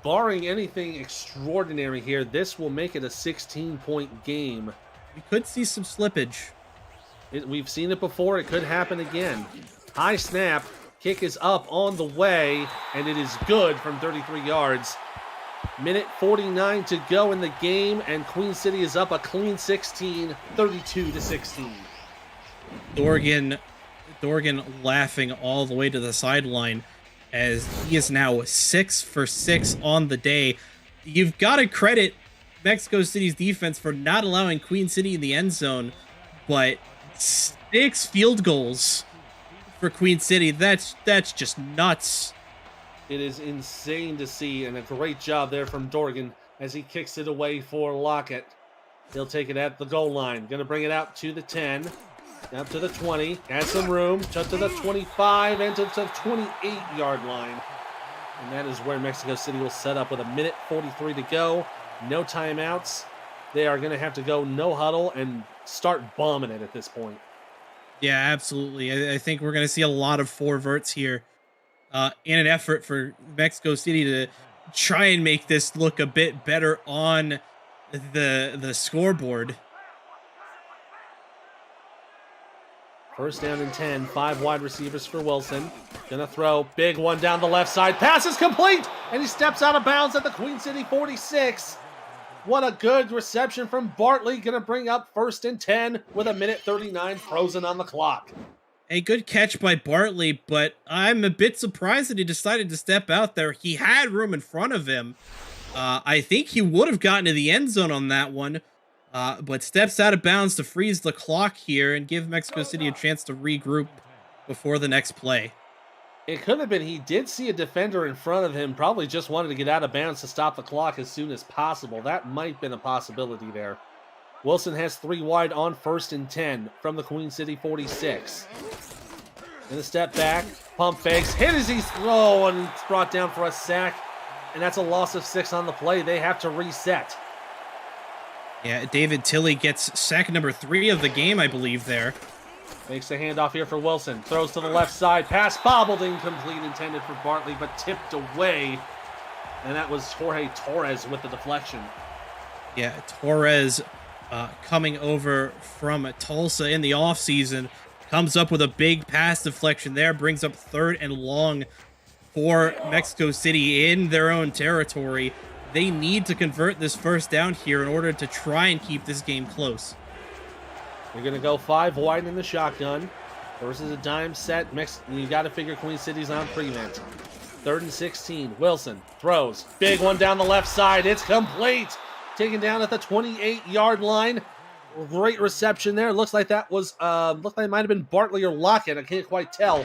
Barring anything extraordinary here, this will make it a 16-point game. We could see some slippage. We've seen it before. It could happen again. High snap. Kick is up on the way, and it is good from 33 yards. Minute 49 to go in the game, and Queen City is up a clean 16, 32-16. Dorgan laughing all the way to the sideline as he is now 6 for 6 on the day. You've got to credit Mexico City's defense for not allowing Queen City in the end zone, but 6 field goals for Queen City, that's just nuts. It is insane to see, and a great job there from Dorgan as he kicks it away for Lockett. He'll take it at the goal line. Going to bring it out to the 10, up to the 20, has some room, to the 25, and to the 28-yard line. And that is where Mexico City will set up with a minute 43 to go. No timeouts. They are going to have to go no huddle and start bombing it at this point. Yeah, absolutely. I think we're going to see a lot of 4 verts here in an effort for Mexico City to try and make this look a bit better on the scoreboard. First down and 10, 5 wide receivers for Wilson. Gonna throw, big one down the left side. Pass is complete, and he steps out of bounds at the Queen City 46. What a good reception from Bartley. Gonna bring up 1st and 10 with a minute 39 frozen on the clock. A good catch by Bartley, but I'm a bit surprised that he decided to step out there. He had room in front of him. I think he would have gotten to the end zone on that one, but steps out of bounds to freeze the clock here and give Mexico City a chance to regroup before the next play. It could have been he did see a defender in front of him, probably just wanted to get out of bounds to stop the clock as soon as possible. That might have been a possibility there. Wilson has 3 wide on 1st and 10 from the Queen City 46. In a step back, pump fakes, hit as he's and it's brought down for a sack. And that's a loss of 6 on the play. They have to reset. Yeah, David Tilley gets sack number 3 of the game, I believe, there. Makes the handoff here for Wilson. Throws to the left side. Pass bobbled, incomplete, intended for Bartley, but tipped away. And that was Jorge Torres with the deflection. Yeah, Torres coming over from Tulsa in the offseason. Comes up with a big pass deflection there. Brings up 3rd and long for Mexico City in their own territory. They need to convert this 1st down here in order to try and keep this game close. You're going to go 5 wide in the shotgun versus a dime set. You got to figure Queen City's on prevent. 3rd and 16. Wilson throws. Big one down the left side. It's complete. Taken down at the 28-yard line. Great reception there. Looks like that was, looked like it might have been Bartley or Lockett. I can't quite tell.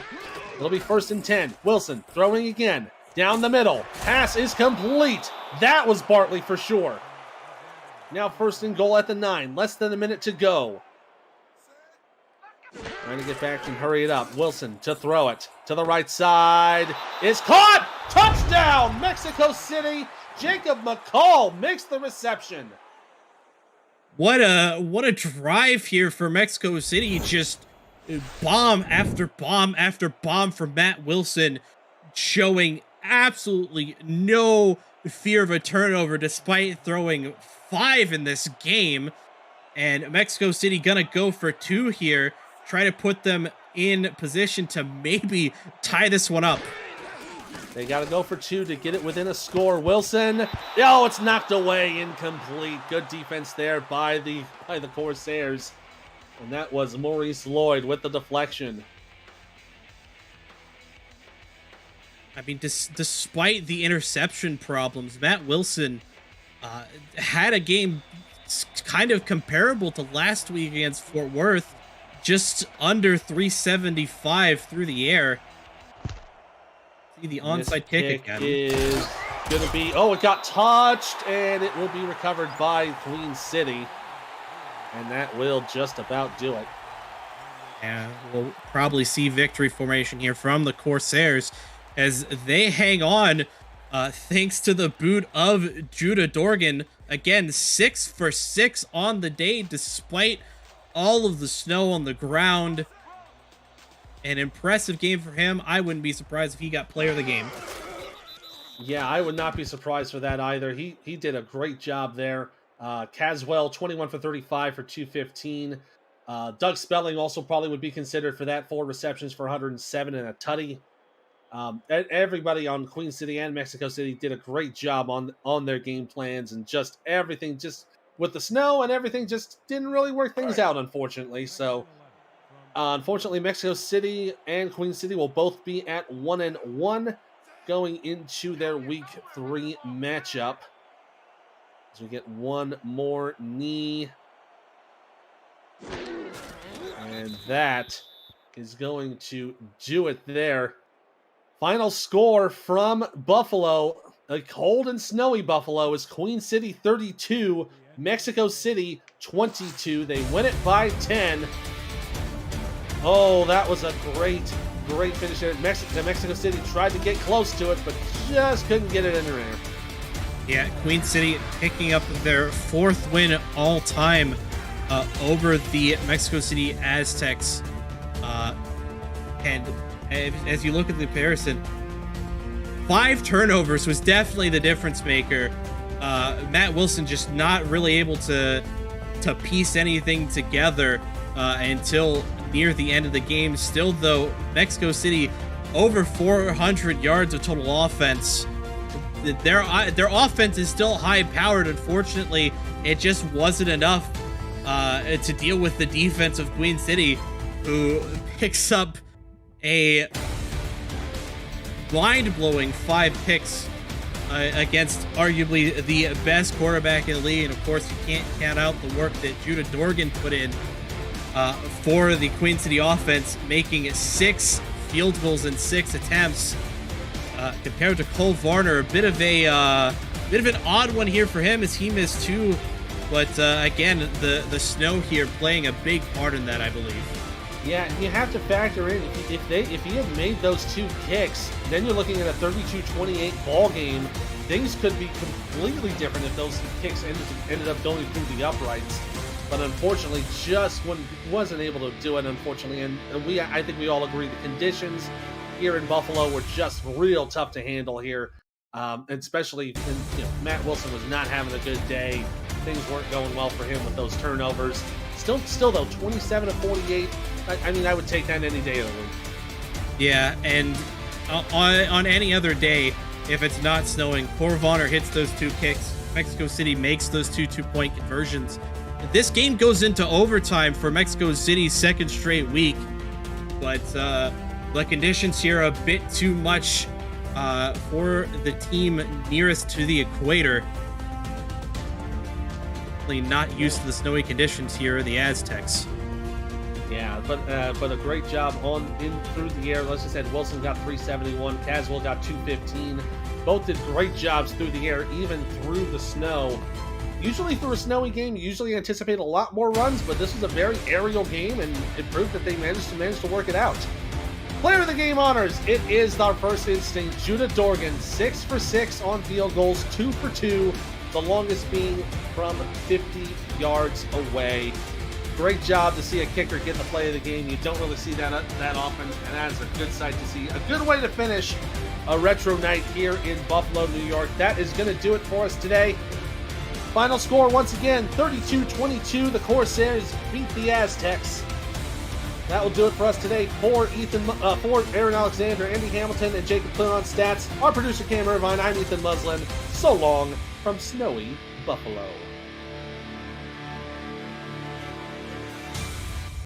It'll be 1st and 10. Wilson throwing again. Down the middle. Pass is complete. That was Bartley for sure. Now 1st and goal at the 9. Less than a minute to go. Trying to get back and hurry it up. Wilson to throw it to the right side. Is caught. Touchdown, Mexico City. Jacob McCall makes the reception. What a drive here for Mexico City. Just bomb after bomb after bomb from Matt Wilson, showing absolutely no fear of a turnover despite throwing 5 in this game. And Mexico City gonna go for 2 here. Try to put them in position to maybe tie this one up. They got to go for 2 to get it within a score. Wilson, oh, it's knocked away, incomplete. Good defense there by the Corsairs. And that was Maurice Lloyd with the deflection. I mean, despite the interception problems, Matt Wilson had a game kind of comparable to last week against Fort Worth, just under 375 through the air. See the onside kick again. Is going to be, oh, it got touched, and it will be recovered by Queen City. And that will just about do it. Yeah, we'll probably see victory formation here from the Corsairs as they hang on thanks to the boot of Judah Dorgan. Again, 6 for 6 on the day despite all of the snow on the ground. An impressive game for him. I wouldn't be surprised if he got player of the game. Yeah, I would not be surprised for that either. He did a great job there. Caswell, 21 for 35 for 215. Doug Spelling also probably would be considered for that. 4 receptions for 107 and a tutty. Everybody on Queen City and Mexico City did a great job on their game plans, and just everything, just with the snow and everything, just didn't really work things out, unfortunately. So, unfortunately, Mexico City and Queen City will both be at 1-1 going into their Week 3 matchup. As we get one more knee. And that is going to do it there. Final score from Buffalo, a cold and snowy Buffalo, is Queen City 32, Mexico City 22. They win it by 10. Oh, that was a great finish there. Mexico City tried to get close to it, but just couldn't get it in there. Yeah, Queen City picking up their 4th win all time over the Mexico City Aztecs. And as you look at the comparison, 5 turnovers was definitely the difference maker. Matt Wilson just not really able to piece anything together until near the end of the game. Still, though, Mexico City over 400 yards of total offense. Their offense is still high-powered. Unfortunately, it just wasn't enough to deal with the defense of Queen City, who picks up a mind-blowing 5 picks against arguably the best quarterback in the league. And of course, you can't count out the work that Judah Dorgan put in for the Queen City offense, making 6 field goals in 6 attempts. Compared to Cole Varner, a bit of an odd one here for him, as he missed 2. But again, the snow here playing a big part in that, I believe. Yeah, you have to factor in, if he had made those 2 kicks, then you're looking at a 32-28 ball game. Things could be completely different if those kicks ended up going through the uprights. But unfortunately, just wasn't able to do it, unfortunately. And I think we all agree the conditions here in Buffalo were just real tough to handle here. Especially when, Matt Wilson was not having a good day. Things weren't going well for him with those turnovers. Still though, 27 of 48. I mean, I would take that any day of the week. Yeah, and on any other day, if it's not snowing, Cole Varner hits those 2 kicks. Mexico City makes those 2 two-point conversions. This game goes into overtime for Mexico City's 2nd straight week, but the conditions here are a bit too much for the team nearest to the equator. Not used to the snowy conditions here, the Aztecs. Yeah, but a great job through the air. As I said, Wilson got 371, Caswell got 215. Both did great jobs through the air, even through the snow. Usually for a snowy game, you usually anticipate a lot more runs, but this was a very aerial game, and it proved that they managed to work it out. Player of the game honors, it is our first instinct, Judah Dorgan, 6 for 6 on field goals, 2 for 2, the longest being from 50 yards away. Great job to see a kicker get the play of the game. You don't really see that often, and that is a good sight to see. A good way to finish a retro night here in Buffalo, New York. That is going to do it for us today. Final score, once again, 32-22. The Corsairs beat the Aztecs. That will do it for us today. For Aaron Alexander, Andy Hamilton, and Jacob Flynn on stats, our producer Cam Irvine, I'm Ethan Muslin. So long from snowy Buffalo.